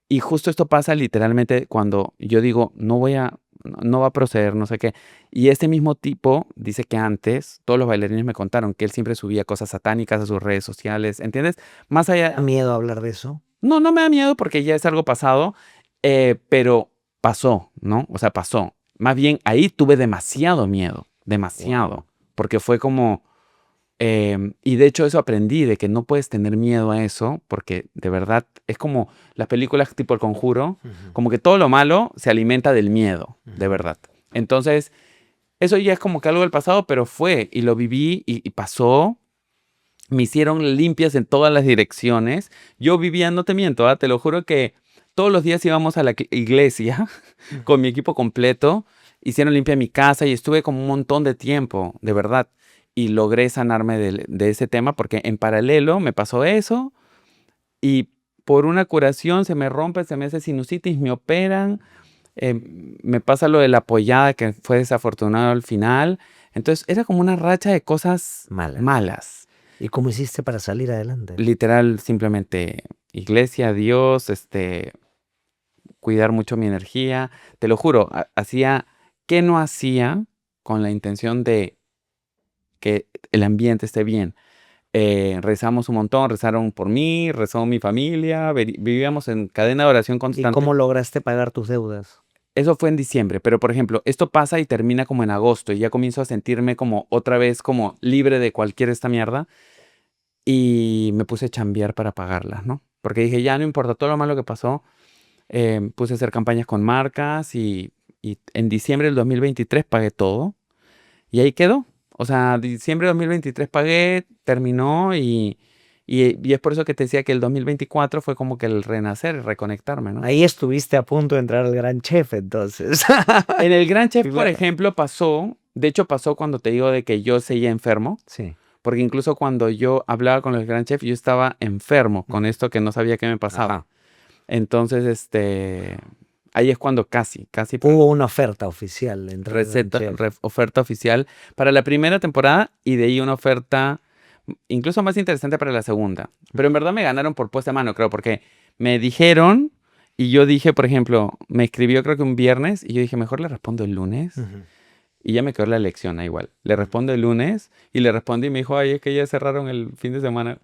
Y justo esto pasa literalmente cuando yo digo, no va a proceder, no sé qué. Y este mismo tipo dice que antes, todos los bailarines me contaron que él siempre subía cosas satánicas a sus redes sociales, ¿entiendes? Más ¿Te da allá, miedo hablar de eso? no me da miedo porque ya es algo pasado, pero pasó, ¿no? O sea, pasó. Más bien ahí tuve demasiado miedo, demasiado, porque fue como. Y de hecho eso aprendí, de que no puedes tener miedo a eso, porque de verdad es como las películas tipo El Conjuro, Ujú, como que todo lo malo se alimenta del miedo, de ujú. verdad. Entonces, eso ya es como que algo del pasado, pero fue y lo viví y pasó. Me hicieron limpias en todas las direcciones. Yo vivía, no te miento, te lo juro que todos los días íbamos a la iglesia con mi equipo completo. Hicieron limpia mi casa y estuve como un montón de tiempo, de verdad. Y logré sanarme de ese tema porque en paralelo me pasó eso y por una curación se me rompe, se me hace sinusitis, me operan, me pasa lo de la pollada que fue desafortunado al final. Entonces era como una racha de cosas Malas. malas. ¿Y cómo hiciste para salir adelante? Literal, simplemente iglesia, Dios, cuidar mucho mi energía. Te lo juro, hacía, ¿qué no hacía con la intención de que el ambiente esté bien? Rezamos un montón, rezaron por mí, rezó mi familia, vivíamos en cadena de oración ¿Y constante. cómo lograste pagar tus deudas? Eso fue en diciembre, pero por ejemplo, esto pasa y termina como en agosto y ya comienzo a sentirme como otra vez como libre de cualquier esta mierda y me puse a chambear para pagarlas, ¿no? Porque dije, ya no importa todo lo malo que pasó, puse a hacer campañas con marcas y en diciembre del 2023 pagué todo y ahí quedó. O sea, diciembre de 2023 pagué, terminó y es por eso que te decía que el 2024 fue como que el renacer, el reconectarme, ¿no? Ahí estuviste a punto de entrar al Gran Chef, entonces. En el Gran Chef, por Claro. ejemplo, de hecho pasó cuando te digo de que yo seguía enfermo, Sí. porque incluso cuando yo hablaba con el Gran Chef, yo estaba enfermo con esto que no sabía qué me pasaba. Ajá. Entonces, ahí es cuando casi Hubo una oferta oficial de entrar al Gran Chef. oferta oficial para la primera temporada y de ahí una oferta incluso más interesante para la segunda. Pero en verdad me ganaron por puesta de mano, creo, porque me dijeron y yo dije, por ejemplo, me escribió creo que un viernes y yo dije, mejor le respondo el lunes. Ujú. Y ya me quedó la elección igual. Le respondo el lunes y le respondí y me dijo, ay, es que ya cerraron el fin de semana.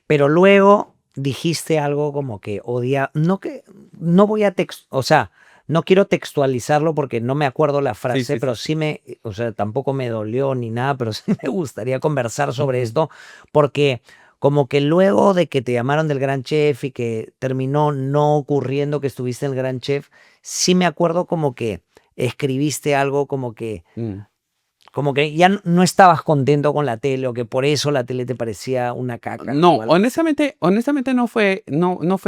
Pero luego dijiste algo como que no voy a o sea, no quiero textualizarlo porque no me acuerdo la frase, sí, pero sí. o sea, tampoco me dolió ni nada, pero sí me gustaría conversar sobre esto porque como que luego de que te llamaron del Gran Chef y que terminó no ocurriendo que estuviste en el Gran Chef, sí me acuerdo como que escribiste algo Mm. como que ya no estabas contento con la tele o que por eso la tele te parecía una caca No, o algo así. honestamente no fue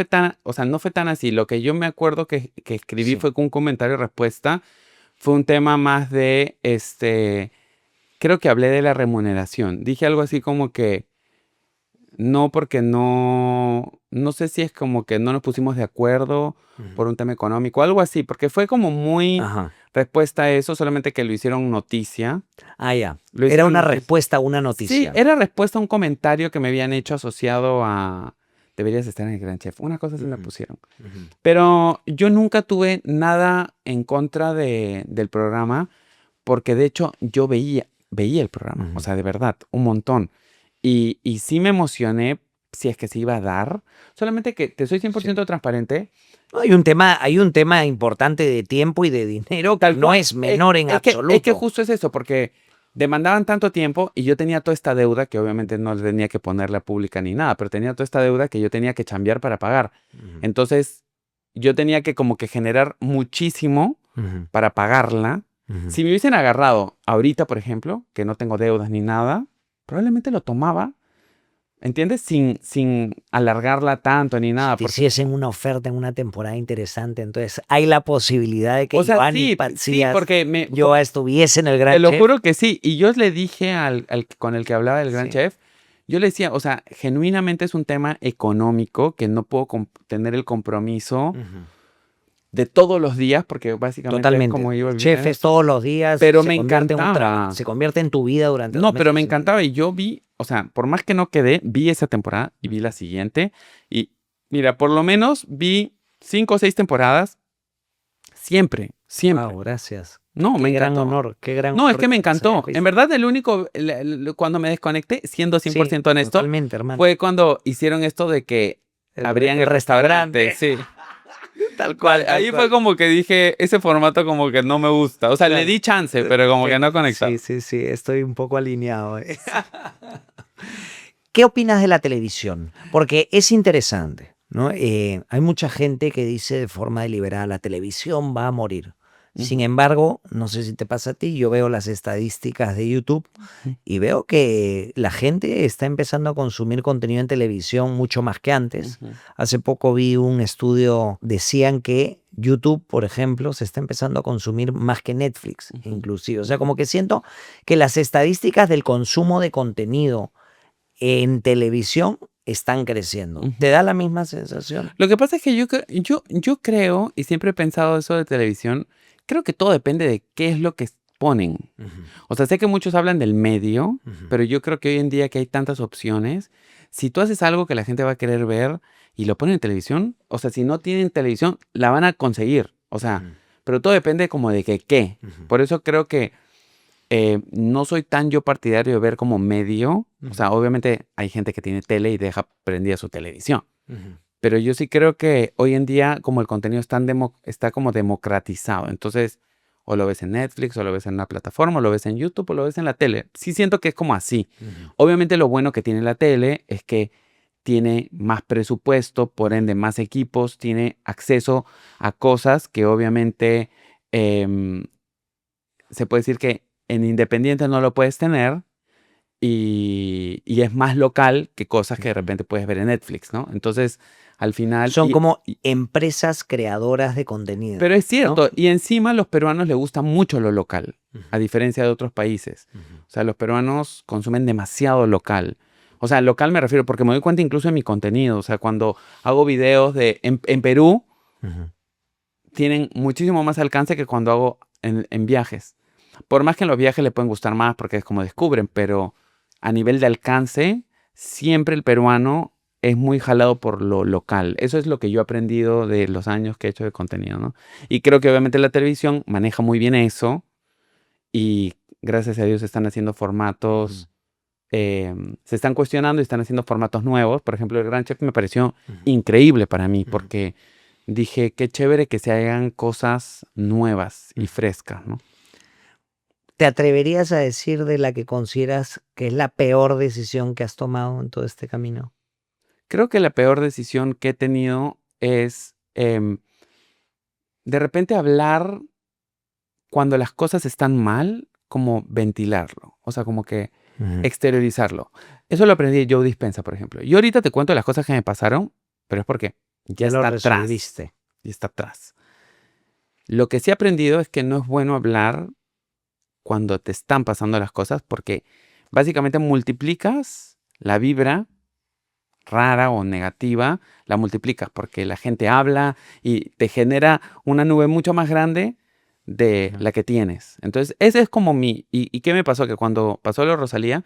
tan, o sea, no fue tan así. Lo que yo me acuerdo que escribí Sí. fue con un comentario respuesta. Fue un tema más de, creo que hablé de la remuneración. Dije algo así como que no, porque no sé si es como que no nos pusimos de acuerdo por un tema económico, algo así, porque fue como muy Ajá. respuesta a eso, solamente que lo hicieron noticia. Ah, ya. Lo Era hicieron una noticia. respuesta a una Sí, noticia. era respuesta a un comentario que me habían hecho asociado a deberías estar en el Gran Chef. Una cosa sí me Ujú, pusieron. ujú. Pero yo nunca tuve nada en contra del programa, porque de hecho yo veía el programa, o Ujú. sea, de verdad, un montón. Y sí me emocioné si es que se iba a dar. Solamente que te soy 100% transparente. Hay un tema importante de tiempo y de dinero que Tal no cual. es menor en Es absoluto. que justo es eso, porque demandaban tanto tiempo y yo tenía toda esta deuda que obviamente no tenía que ponerla pública ni nada, pero tenía toda esta deuda que yo tenía que chambear para pagar. Ujú, Entonces, yo tenía que como que generar muchísimo ujú, para pagarla. ujú. Si me hubiesen agarrado ahorita, por ejemplo, que no tengo deudas ni nada, probablemente lo tomaba, ¿entiendes? Sin alargarla tanto ni Si nada, te porque, hiciesen una oferta en una temporada interesante, entonces hay la posibilidad de que o sea, Giovanni sí, sí, Pacías porque yo estuviese en el te Gran lo Chef. juro que sí. Y yo le dije con el que hablaba el gran Sí. chef, yo le decía, o sea, genuinamente es un tema económico que no puedo tener el compromiso Ujú. de todos los días, porque básicamente es Totalmente. como iba a El vivir chef en es eso. todos los días, Pero se me convierte encantaba. se convierte en tu vida durante 2 No, pero me meses y medio. encantaba y yo vi, o sea, por más que no quedé, vi esa temporada y vi la siguiente. Y mira, por lo menos vi 5 o 6 temporadas, siempre, siempre. Wow, gracias. No, me encantó. Qué gran No, es honor que me que nos hayas encantó. En visto. verdad, el único, cuando me desconecté, siendo cien por Sí, ciento honesto, totalmente, hermano. fue cuando hicieron esto de que abrían El el restaurante. restaurante. Sí. Tal cual, tal Ahí fue cual. como que dije, ese formato como que no me gusta. O sea, le Claro. di chance, pero como que no Sí, conectaba. sí, sí, estoy un poco alineado. ¿Qué opinas de la televisión? Porque es interesante, ¿no? Hay mucha gente que dice de forma deliberada, la televisión va a morir. Sin Ujú, embargo, no sé si te pasa a ti, yo veo las estadísticas de YouTube ujú, y veo que la gente está empezando a consumir contenido en televisión mucho más que antes. ujú, Hace poco vi un estudio, decían que YouTube, por ejemplo, se está empezando a consumir más que Netflix, ujú, inclusive. O sea, ujú, como que siento que las estadísticas del consumo de contenido en televisión están creciendo. ¿Te ujú. da la misma sensación? Lo que pasa es que yo creo, y siempre he pensado eso de televisión, creo que todo depende de qué es lo que ponen. Ujú, O sea, sé que muchos hablan del medio, ujú, pero yo creo que hoy en día que hay tantas opciones, si tú haces algo que la gente va a querer ver y lo ponen en televisión, o sea, si no tienen televisión, la van a conseguir. O sea, ujú, pero todo depende como de que qué. ujú, Por eso creo que no soy tan yo partidario de ver como medio. O ujú, sea, obviamente hay gente que tiene tele y deja prendida su televisión. ujú, Pero yo sí creo que hoy en día, como el contenido está como democratizado, entonces o lo ves en Netflix, o lo ves en una plataforma, o lo ves en YouTube, o lo ves en la tele. Sí siento que es como así. ujú, Obviamente lo bueno que tiene la tele es que tiene más presupuesto, por ende más equipos, tiene acceso a cosas que obviamente em, se puede decir que en Independiente no lo puedes tener y es más local que cosas que de ujú. repente puedes ver en Netflix, ¿no? Entonces, al final, Son como empresas creadoras de contenido, pero es ¿no? cierto, y encima a los peruanos les gusta mucho lo local, Ujú, a diferencia de otros países. ujú, O sea, los peruanos consumen demasiado local. O sea, local me refiero porque me doy cuenta incluso en mi contenido. O sea, cuando hago videos en Perú, ujú, tienen muchísimo más alcance que cuando hago en viajes. Por más que en los viajes le pueden gustar más porque es como descubren, pero a nivel de alcance, siempre el peruano es muy jalado por lo local. Eso es lo que yo he aprendido de los años que he hecho de contenido, ¿no? Y creo que obviamente la televisión maneja muy bien eso y gracias a Dios están haciendo ujú, formatos, se están cuestionando y están haciendo formatos nuevos. Por ejemplo, el Gran Chef me pareció ujú, increíble para mí ujú, porque dije, qué chévere que se hagan cosas nuevas y ujú. frescas, ¿no? ¿Te atreverías a decir de la que consideras que es la peor decisión que has tomado en todo este camino? Creo que la peor decisión que he tenido es de repente hablar cuando las cosas están mal, como ventilarlo, o sea, como que Ujú. exteriorizarlo. Eso lo aprendí de Joe Dispenza, por ejemplo. Yo ahorita te cuento las cosas que me pasaron, pero es porque ya Ya lo está atrás, resolviste. ya está atrás. Lo que sí he aprendido es que no es bueno hablar cuando te están pasando las cosas porque básicamente multiplicas la vibra rara o negativa, la multiplicas porque la gente habla y te genera una nube mucho más grande de Ujú, la que tienes. Entonces, ese es como ¿Y qué me pasó? Que cuando pasó lo de Rosalía,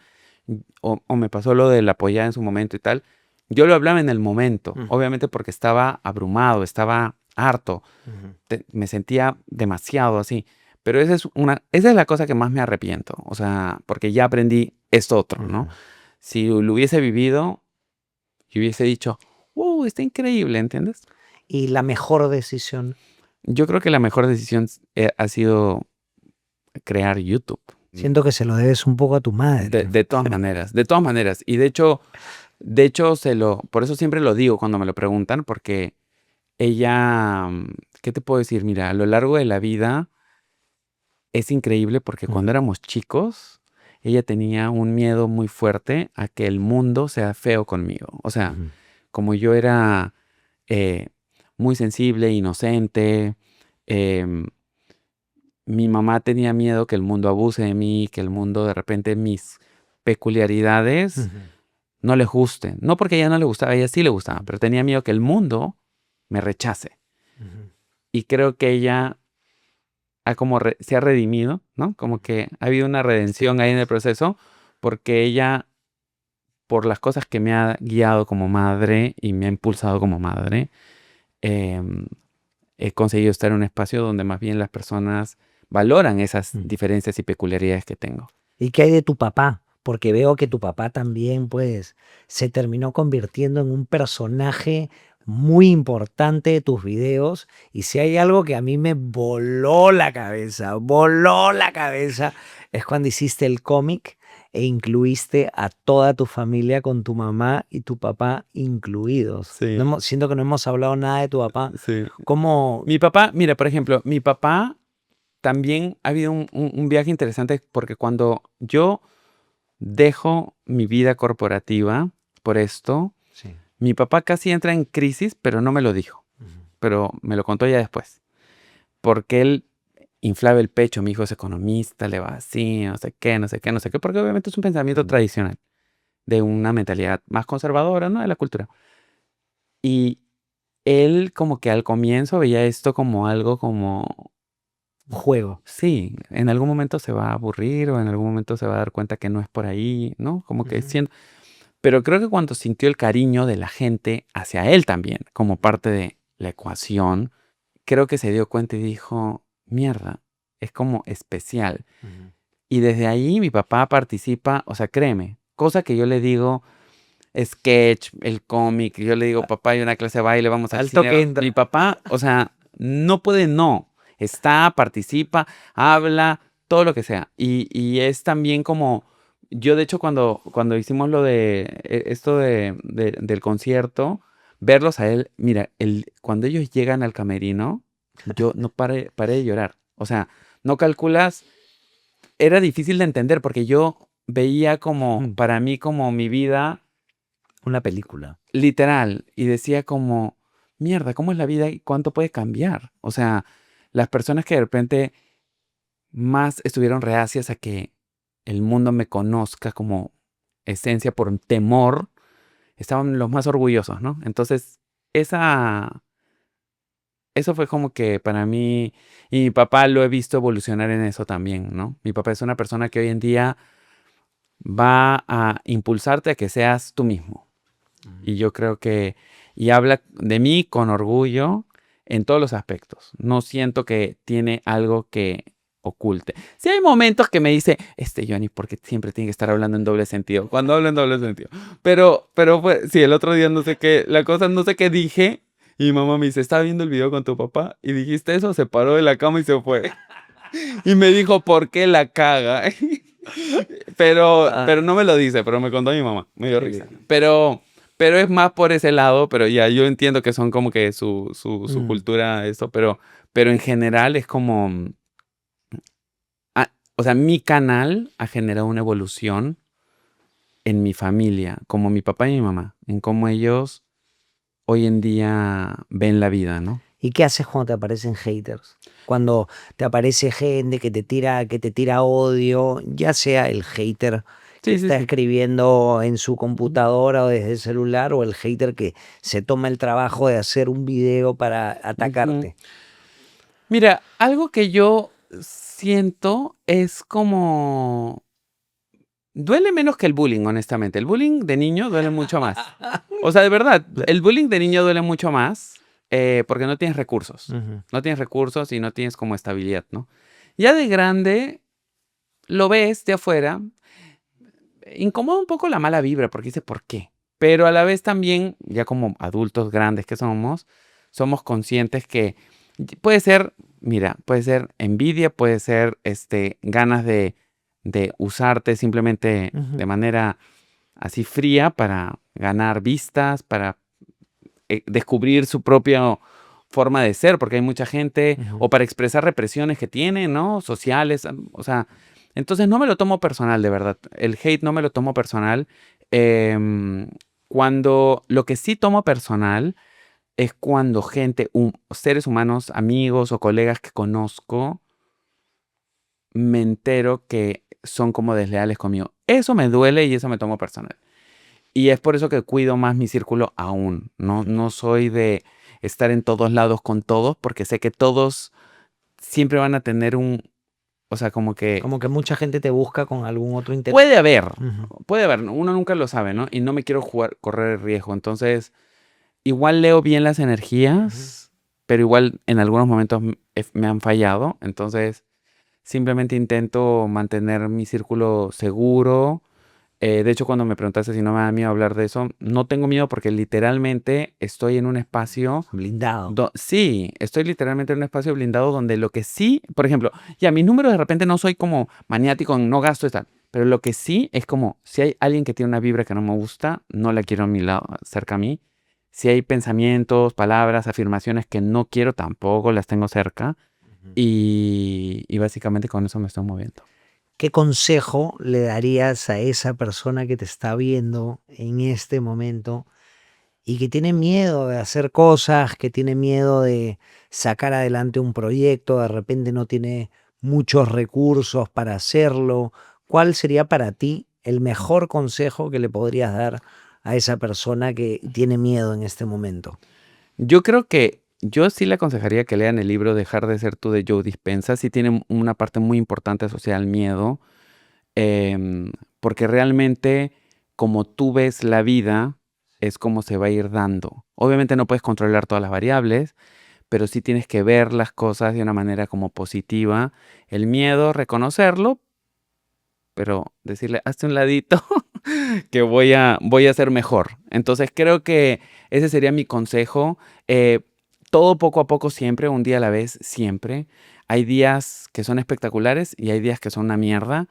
o me pasó lo de la apoyada en su momento y tal, yo lo hablaba en el momento, ujú, obviamente porque estaba abrumado, estaba harto, ujú, me sentía demasiado así. Pero esa es la cosa que más me arrepiento, o sea, porque ya aprendí esto otro, ¿no? ujú. Si lo hubiese vivido, y hubiese dicho, wow, está increíble, ¿entiendes? y la mejor decisión? Yo creo que la mejor decisión ha sido crear YouTube. Siento que se lo debes un poco a tu madre. De todas maneras, de todas maneras. Y de hecho, por eso siempre lo digo cuando me lo preguntan, porque ella, ¿qué te puedo decir? Mira, a lo largo de la vida es increíble porque cuando éramos chicos, ella tenía un miedo muy fuerte a que el mundo sea feo conmigo. O sea, Ujú. como yo era eh, muy sensible, inocente, em, mi mamá tenía miedo que el mundo abuse de mí, que el mundo de repente mis peculiaridades Ujú. no les gusten. No porque a ella no le gustaba, a ella sí le gustaba, pero tenía miedo que el mundo me rechace. Ujú. Y creo que ella se ha redimido, ¿no? Como que ha habido una redención ahí en el proceso, porque ella, por las cosas que me ha guiado como madre y me ha impulsado como madre, em, he conseguido estar en un espacio donde más bien las personas valoran esas diferencias y peculiaridades que tengo. ¿Y qué hay de tu papá? Porque veo que tu papá también, pues, se terminó convirtiendo en un personaje muy importante de tus videos. Y si hay algo que a mí me voló la cabeza, es cuando hiciste el cómic e incluiste a toda tu familia con tu mamá y tu papá incluidos. Sí. Siento que no hemos hablado nada de tu papá. Sí. ¿Cómo? Mi papá, mira, por ejemplo, mi papá también ha habido un viaje interesante porque cuando yo dejo mi vida corporativa por esto, Sí. mi papá casi entra en crisis, pero no me lo dijo, pero me lo contó ya después, porque él inflaba el pecho, mi hijo es economista, le va así, no sé qué, no sé qué, no sé qué, porque obviamente es un pensamiento tradicional, de una mentalidad más conservadora, ¿no? De la cultura. Y él como que al comienzo veía esto como algo como, Juego. sí, en algún momento se va a aburrir o en algún momento se va a dar cuenta que no es por ahí, ¿no? Como que siendo... Pero creo que cuando sintió el cariño de la gente hacia él también, como parte de la ecuación, creo que se dio cuenta y dijo, mierda, es como especial. Y desde ahí mi papá participa, o sea, créeme, cosa que yo le digo, sketch, el cómic, yo le digo, papá, hay una clase de baile, vamos al Alto cine. que entra. Mi papá, o sea, no puede no. Está, participa, habla, todo lo que sea. Y es también como, yo de hecho cuando hicimos lo de esto del concierto, verlos a él, mira, cuando ellos llegan al camerino, yo no paré de llorar. O sea, no calculas, era difícil de entender porque yo veía como, para mí, como mi vida Una película. literal, y decía como, mierda, ¿cómo es la vida y cuánto puede cambiar? O sea, las personas que de repente más estuvieron reacias a que el mundo me conozca como esencia por un temor, estaban los más orgullosos, ¿no? Entonces, eso fue como que para mí, y mi papá lo he visto evolucionar en eso también, ¿no? Mi papá es una persona que hoy en día va a impulsarte a que seas tú mismo. Y yo creo que, y habla de mí con orgullo en todos los aspectos. No siento que tiene algo que oculte. Sí hay momentos que me dice, Johnny, porque siempre tiene que estar hablando en doble sentido. Cuando hablo en doble sentido. Pero sí, el otro día no sé qué, no sé qué dije. Y mi mamá me dice, estaba viendo el video con tu papá y dijiste eso, se paró de la cama y se fue. Y me dijo, ¿por qué la caga? Pero no me lo dice, pero me contó mi mamá. Me dio risa. Pero es más por ese lado, pero ya yo entiendo que son como que su cultura, esto, pero en general es como, o sea, mi canal ha generado una evolución en mi familia, como mi papá y mi mamá, en cómo ellos hoy en día ven la vida, ¿no? ¿Y qué haces cuando te aparecen haters? Cuando te aparece gente que te tira odio, ya sea el hater que Sí, sí, está sí. escribiendo en su computadora o desde el celular, o el hater que se toma el trabajo de hacer un video para atacarte. Mira, algo que yo siento es como... Duele menos que el bullying, honestamente. El bullying de niño duele mucho más. O sea, de verdad, el bullying de niño duele mucho más porque no tienes recursos. No tienes recursos y no tienes como estabilidad, ¿no? Ya de grande, lo ves de afuera, incomoda un poco la mala vibra porque dice, ¿por qué? Pero a la vez también, ya como adultos grandes que somos, somos conscientes que puede ser, mira, puede ser envidia, puede ser ganas de usarte simplemente de manera así fría para ganar vistas, para descubrir su propia forma de ser, porque hay mucha gente, o para expresar represiones que tiene, ¿no? Sociales, o sea, entonces no me lo tomo personal, de verdad. El hate no me lo tomo personal. Cuando lo que sí tomo personal es cuando gente, seres humanos, amigos o colegas que conozco, me entero que son como desleales conmigo. Eso me duele y eso me tomo personal. Y es por eso que cuido más mi círculo aún. No soy de estar en todos lados con todos, porque sé que todos siempre van a tener o sea, como que Como que mucha gente te busca con algún otro interés. puede haber, uno nunca lo sabe, ¿no? Y no me quiero correr el riesgo. Entonces, igual leo bien las energías, pero igual en algunos momentos me han fallado. Entonces, simplemente intento mantener mi círculo seguro. De hecho, cuando me preguntaste si no me da miedo hablar de eso, no tengo miedo porque literalmente estoy en un espacio blindado. sí, estoy literalmente en un espacio blindado donde lo que sí, por ejemplo, ya mis números de repente no soy como maniático en no gasto y tal, pero lo que sí es como si hay alguien que tiene una vibra que no me gusta, no la quiero a mi lado, cerca a mí. Si hay pensamientos, palabras, afirmaciones que no quiero, tampoco las tengo cerca. Y básicamente con eso me estoy moviendo. ¿Qué consejo le darías a esa persona que te está viendo en este momento y que tiene miedo de hacer cosas, que tiene miedo de sacar adelante un proyecto, de repente no tiene muchos recursos para hacerlo? ¿Cuál sería para ti el mejor consejo que le podrías dar a esa persona que tiene miedo en este momento? Yo creo que yo sí le aconsejaría que lean el libro Dejar de ser tú de Joe Dispenza. Sí tiene una parte muy importante asociada al miedo, porque realmente como tú ves la vida es como se va a ir dando. Obviamente no puedes controlar todas las variables, pero sí tienes que ver las cosas de una manera como positiva. El miedo, reconocerlo, pero decirle, hazte un ladito que voy a ser mejor. Entonces creo que ese sería mi consejo. Todo poco a poco siempre, un día a la vez siempre. Hay días que son espectaculares y hay días que son una mierda,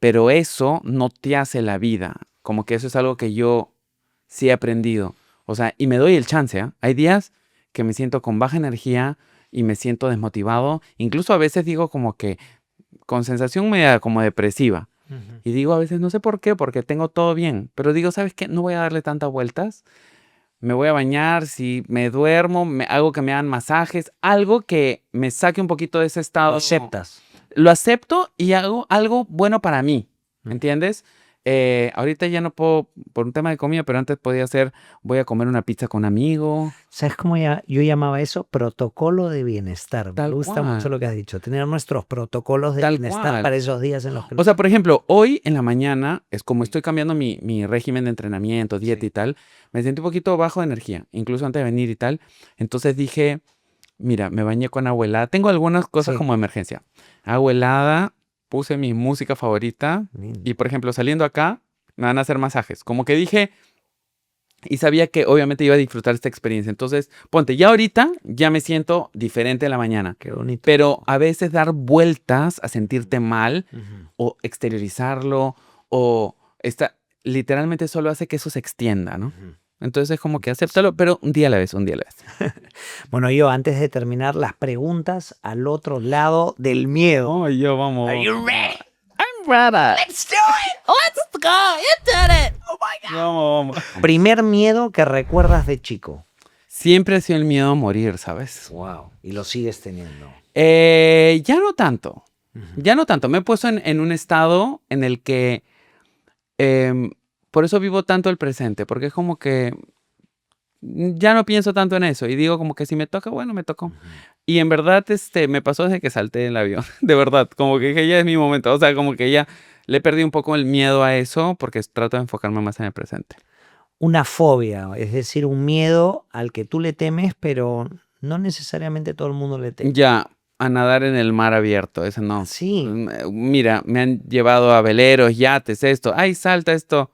pero eso no te hace la vida. Como que eso es algo que yo sí he aprendido. O sea, y me doy el chance, ¿eh? Hay días que me siento con baja energía y me siento desmotivado. Incluso a veces digo como que con sensación media como depresiva. Y digo a veces, no sé por qué, porque tengo todo bien. Pero digo, ¿sabes qué? No voy a darle tantas vueltas. Me voy a bañar, si me duermo, hago que me hagan masajes, algo que me saque un poquito de ese estado. ¿Lo aceptas? Lo acepto y hago algo bueno para mí, ¿entiendes? Ahorita ya no puedo, por un tema de comida, pero antes podía hacer, voy a comer una pizza con un amigo. ¿Sabes cómo yo llamaba eso? Protocolo de bienestar. Me Tal gusta mucho cual. lo que has dicho. Tener nuestros protocolos de Tal bienestar cual. para esos días en los que... O sea, por ejemplo, hoy en la mañana, es como estoy cambiando mi régimen de entrenamiento, dieta y tal, me sentí un poquito bajo de energía, incluso antes de venir y tal. Entonces dije, mira, me bañé con agua helada. Tengo algunas cosas Sí. como emergencia. Agua helada, puse mi música favorita Lindo. y, por ejemplo, saliendo acá, me van a hacer masajes. Como que dije, y sabía que obviamente iba a disfrutar esta experiencia. Entonces, ponte, ya ahorita ya me siento diferente en la mañana. Qué bonito. Pero a veces dar vueltas a sentirte mal o exteriorizarlo o literalmente solo hace que eso se extienda, ¿no? Entonces es como que acéptalo, pero un día a la vez, un día a la vez. Bueno, yo antes de terminar las preguntas al otro lado del miedo. Oh, yo vamos. Are you ready? I'm ready. Let's do it. Let's go. You did it. Oh my God. Vamos. Primer miedo que recuerdas de chico. Siempre ha sido el miedo a morir, ¿sabes? Wow. Y lo sigues teniendo. Ya no tanto. Ya no tanto. Me he puesto en un estado en el que por eso vivo tanto el presente, porque es como que ya no pienso tanto en eso y digo como que si me toca, bueno, me tocó. Y en verdad me pasó desde que salté del avión, de verdad, como que dije, ya es mi momento, o sea, como que ya le perdí un poco el miedo a eso porque trato de enfocarme más en el presente. Una fobia, es decir, un miedo al que tú le temes, pero no necesariamente todo el mundo le teme. Ya, a nadar en el mar abierto, ese no. Sí. Mira, me han llevado a veleros, yates, esto, ay, salta esto.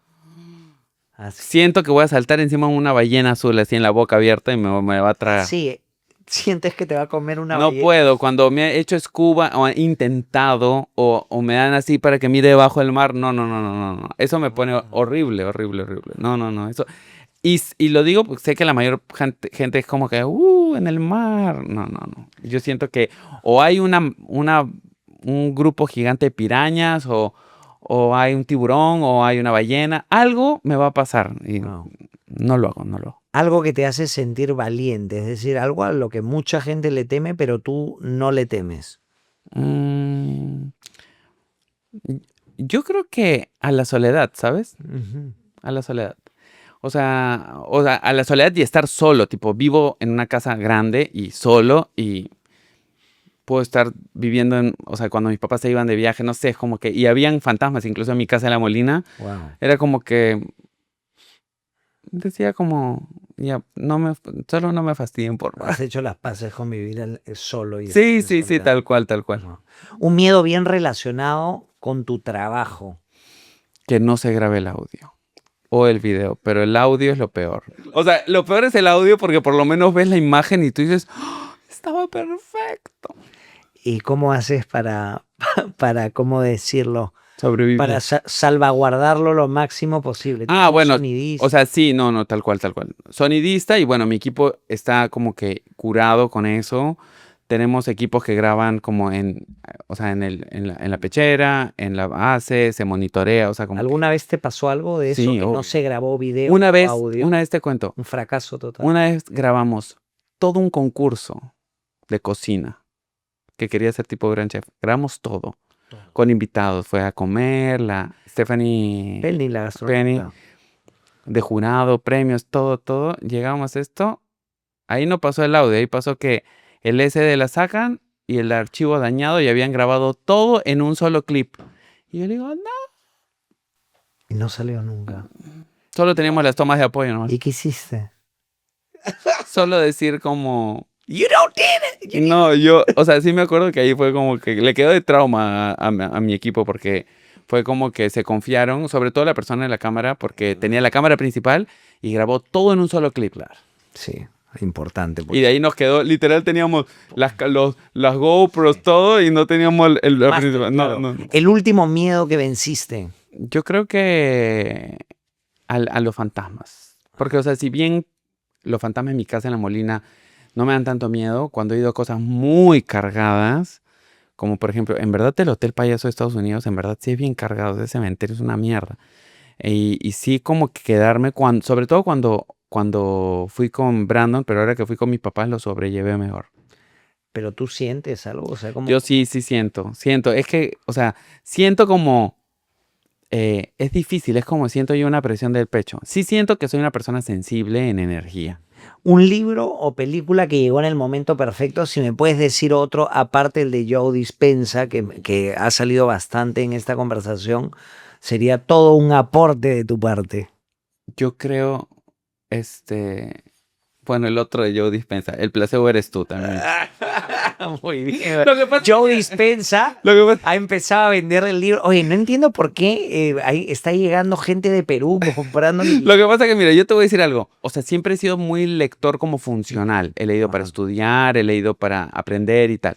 Así. Siento que voy a saltar encima de una ballena azul así en la boca abierta y me va a tragar. Sí, sientes que te va a comer una No ballena. puedo, cuando me he hecho scuba o he intentado o me dan así para que mire debajo del mar, no. Eso me pone horrible. No, eso. Y lo digo porque sé que la mayor gente es como que, en el mar. No. Yo siento que o hay un grupo gigante de pirañas o hay un tiburón o hay una ballena. Algo me va a pasar y Wow. no lo hago. Algo que te hace sentir valiente, es decir, algo a lo que mucha gente le teme, pero tú no le temes. Mm, yo creo que a la soledad, ¿sabes? Ujú. A la soledad. O sea, a la soledad y estar solo, tipo, vivo en una casa grande y solo y puedo estar viviendo o sea, cuando mis papás se iban de viaje, no sé, es como que, y habían fantasmas, incluso en mi casa de La Molina, Wow. era como que decía como, ya, solo no me fastidien, por Has favor. hecho las paces con vivir solo y Sí, en sí, sí, soledad. tal cual. Wow. Un miedo bien relacionado con tu trabajo. Que no se grabe el audio o el video, pero el audio es lo peor. O sea, lo peor es el audio porque por lo menos ves la imagen y tú dices, "Oh, estaba perfecto". ¿Y cómo haces para, cómo decirlo, para Sobrevivir. salvaguardarlo lo máximo posible? Ah, ¿Tienes un bueno, o sonidista? sea, sí, no, tal cual. Sonidista y bueno, mi equipo está como que curado con eso. Tenemos equipos que graban como o sea, en la pechera, en la base, se monitorea, o sea, como que, ¿Alguna vez te pasó algo de eso sí, que no obvio. se grabó video Una o vez, audio? una vez te cuento, Un fracaso total. una vez grabamos todo un concurso de cocina que quería ser tipo Gran Chef. Grabamos todo con invitados. Fue a comer, la Stephanie Penny la Penny, gastronómica. de jurado, premios, todo. Llegamos a esto. Ahí no pasó el audio, ahí pasó que el SD la sacan y el archivo dañado y habían grabado todo en un solo clip. Y yo le digo, no, Y no salió nunca. solo teníamos las tomas de apoyo nomás. ¿Y qué hiciste? Solo decir como... You don't need it. No, o sea, sí me acuerdo que ahí fue como que le quedó de trauma a mi equipo porque fue como que se confiaron, sobre todo la persona en la cámara, porque tenía la cámara principal y grabó todo en un solo clip. Sí, importante. Y de ahí nos quedó, literal teníamos las GoPros, todo, y no teníamos la Más, principal. claro. No. El último miedo que venciste. Yo creo que a los fantasmas. Porque, o sea, si bien los fantasmas en mi casa en La Molina no me dan tanto miedo, cuando he ido a cosas muy cargadas, como por ejemplo, en verdad el Hotel Payaso de Estados Unidos, en verdad sí es bien cargado, ese cementerio es una mierda. Y sí como que quedarme, sobre todo cuando fui con Brandon, pero ahora que fui con mis papás lo sobrellevé mejor. Pero tú sientes algo, o sea, como... Yo sí siento. Es que, o sea, siento como... es difícil, es como siento yo una presión del pecho. Sí siento que soy una persona sensible en energía. Un libro o película que llegó en el momento perfecto, si me puedes decir otro, aparte el de Joe Dispenza, que ha salido bastante en esta conversación, sería todo un aporte de tu parte. Yo creo, bueno, el otro de Joe Dispenza, el placebo eres tú también. Muy bien. Lo que pasa- Joe Dispenza Lo que pasa- ha empezado a vender el libro. Oye, no entiendo por qué ahí está llegando gente de Perú comprando mi Lo que pasa es que, mira, yo te voy a decir algo. O sea, siempre he sido muy lector como funcional. He leído para Ajá. estudiar, he leído para aprender y tal.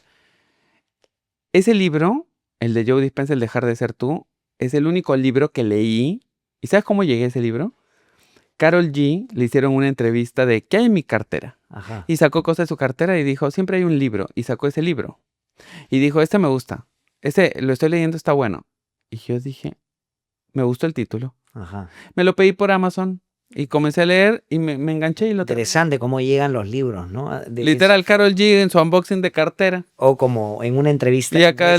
Ese libro, el de Joe Dispenza, el Dejar de ser tú, es el único libro que leí. ¿Y sabes cómo llegué a ese libro? Karol G le hicieron una entrevista de ¿qué hay en mi cartera? Ajá. Y sacó cosas de su cartera y dijo, siempre hay un libro. Y sacó ese libro. Y dijo, este me gusta. Este lo estoy leyendo, está bueno. Y yo dije, me gustó el título. Ajá. Me lo pedí por Amazon y comencé a leer y me enganché y lo terminé. Interesante cómo llegan los libros, ¿no? Literal, Karol G en su unboxing de cartera. O como en una entrevista. Y acá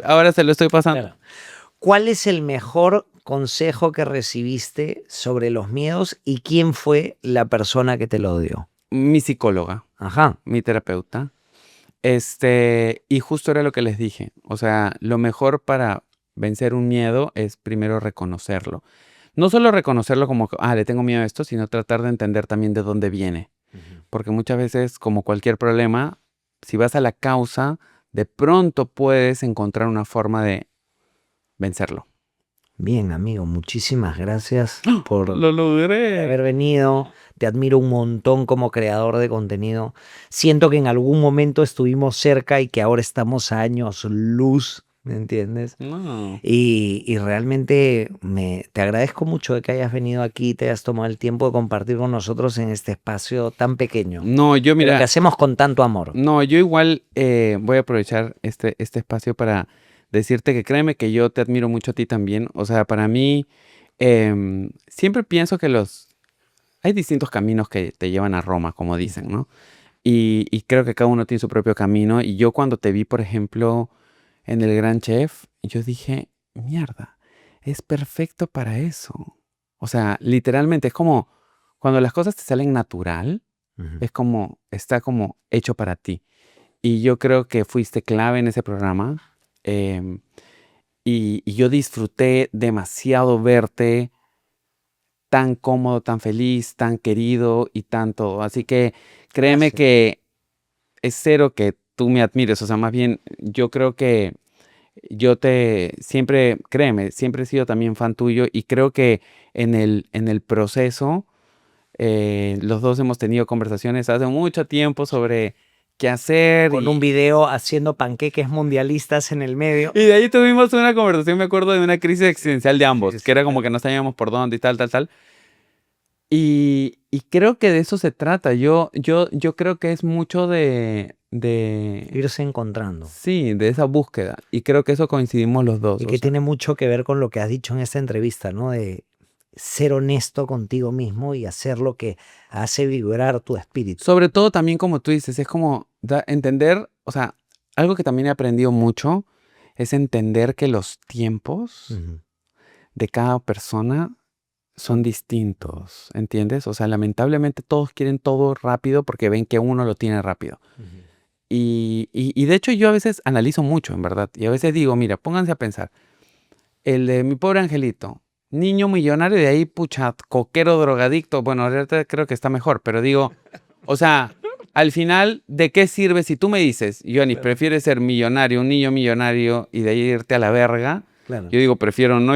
ahora se lo estoy pasando. Claro. ¿Cuál es el mejor consejo que recibiste sobre los miedos y quién fue la persona que te lo dio? Mi psicóloga, Ajá. mi terapeuta. Y justo era lo que les dije. O sea, lo mejor para vencer un miedo es primero reconocerlo. No solo reconocerlo como, le tengo miedo a esto, sino tratar de entender también de dónde viene. Porque muchas veces, como cualquier problema, si vas a la causa, de pronto puedes encontrar una forma de vencerlo. Bien, amigo, muchísimas gracias por Lo logré. haber venido. Te admiro un montón como creador de contenido. Siento que en algún momento estuvimos cerca y que ahora estamos a años luz, ¿me entiendes? No. Y realmente te agradezco mucho de que hayas venido aquí y te hayas tomado el tiempo de compartir con nosotros en este espacio tan pequeño, No, yo pero que mira, hacemos con tanto amor. no, yo igual voy a aprovechar este espacio para decirte que créeme que yo te admiro mucho a ti también. O sea, para mí, siempre pienso que hay distintos caminos que te llevan a Roma, como dicen, ¿no? Y creo que cada uno tiene su propio camino. Y yo cuando te vi, por ejemplo, en El Gran Chef, yo dije, mierda, es perfecto para eso. O sea, literalmente es como cuando las cosas te salen natural, Ujú. es como, está como hecho para ti. Y yo creo que fuiste clave en ese programa. em, y yo disfruté demasiado verte tan cómodo, tan feliz, tan querido y tanto. Así que créeme Gracias. que es cero que tú me admires. O sea, más bien, yo creo que siempre, créeme, siempre he sido también fan tuyo y creo que en el proceso, los dos hemos tenido conversaciones hace mucho tiempo sobre qué hacer Con un video haciendo panqueques mundialistas en el medio. y de ahí tuvimos una conversación, me acuerdo, de una crisis existencial de ambos, Sí, que era sí, como que no sabíamos por dónde y tal, tal, tal. Y creo que de eso se trata. Yo creo que es mucho irse encontrando. sí, de esa búsqueda. Y creo que eso coincidimos los dos. Y O que sea, tiene mucho que ver con lo que has dicho en esta entrevista, ¿no? De ser honesto contigo mismo y hacer lo que hace vibrar tu espíritu. sobre todo también como tú dices, es como entender, o sea, algo que también he aprendido mucho es entender que los tiempos Ujú. de cada persona son distintos, ¿entiendes? O sea, lamentablemente todos quieren todo rápido porque ven que uno lo tiene rápido. Ujú. Y de hecho yo a veces analizo mucho, en verdad. Y a veces digo, mira, pónganse a pensar. El de Mi Pobre Angelito, niño millonario, de ahí, pucha, coquero drogadicto. Bueno, ahorita creo que está mejor, pero digo, o sea, al final, ¿de qué sirve si tú me dices, Johnny, Claro. prefieres ser millonario, un niño millonario y de ahí irte a la verga? Claro. Yo digo,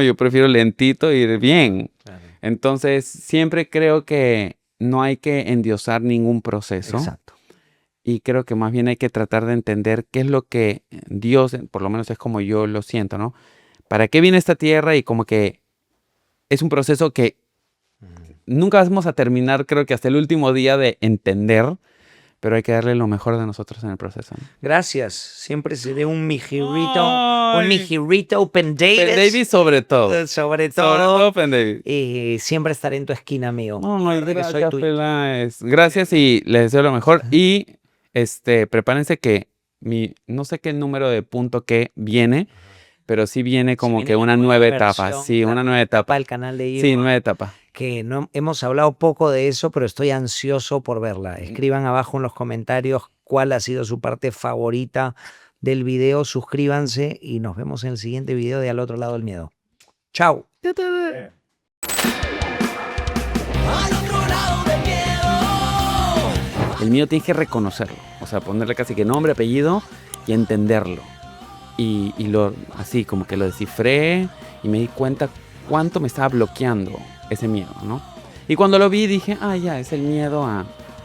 yo prefiero lentito e ir bien. Claro. Entonces, siempre creo que no hay que endiosar ningún proceso. Exacto. Y creo que más bien hay que tratar de entender qué es lo que Dios, por lo menos es como yo lo siento, ¿no? ¿Para qué viene esta tierra? Y como que es un proceso que nunca vamos a terminar, creo que hasta el último día de entender, pero hay que darle lo mejor de nosotros en el proceso, ¿no? Gracias. Siempre seré un mijirrito, Ay. un mijirito Penn Davis. Penn Davis sobre todo. Sobre Sobre todo. todo Penn Davis. Y siempre estaré en tu esquina, amigo. Ay, Recuerda que soy gracias, tuyo. Peláez. Gracias y les deseo lo mejor. Y prepárense que no sé qué número de punto que viene, pero sí viene como viene que la una nueva nueva etapa. versión, Sí, la una nueva etapa. Para el canal de Sí, Irma, nueva etapa. que no hemos hablado poco de eso, pero estoy ansioso por verla. Escriban abajo en los comentarios cuál ha sido su parte favorita del video. Suscríbanse y nos vemos en el siguiente video de Al Otro Lado del Miedo. Chao. Al otro lado del miedo. El mío tienes que reconocerlo. O sea, ponerle casi que nombre, apellido y entenderlo. Y así como que lo descifré y me di cuenta cuánto me estaba bloqueando ese miedo, ¿no? Y cuando lo vi dije, ya, es el miedo a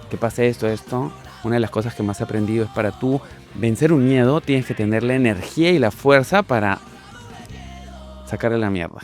que pase esto. Una de las cosas que más he aprendido es para tú vencer un miedo, tienes que tener la energía y la fuerza para sacarle la mierda.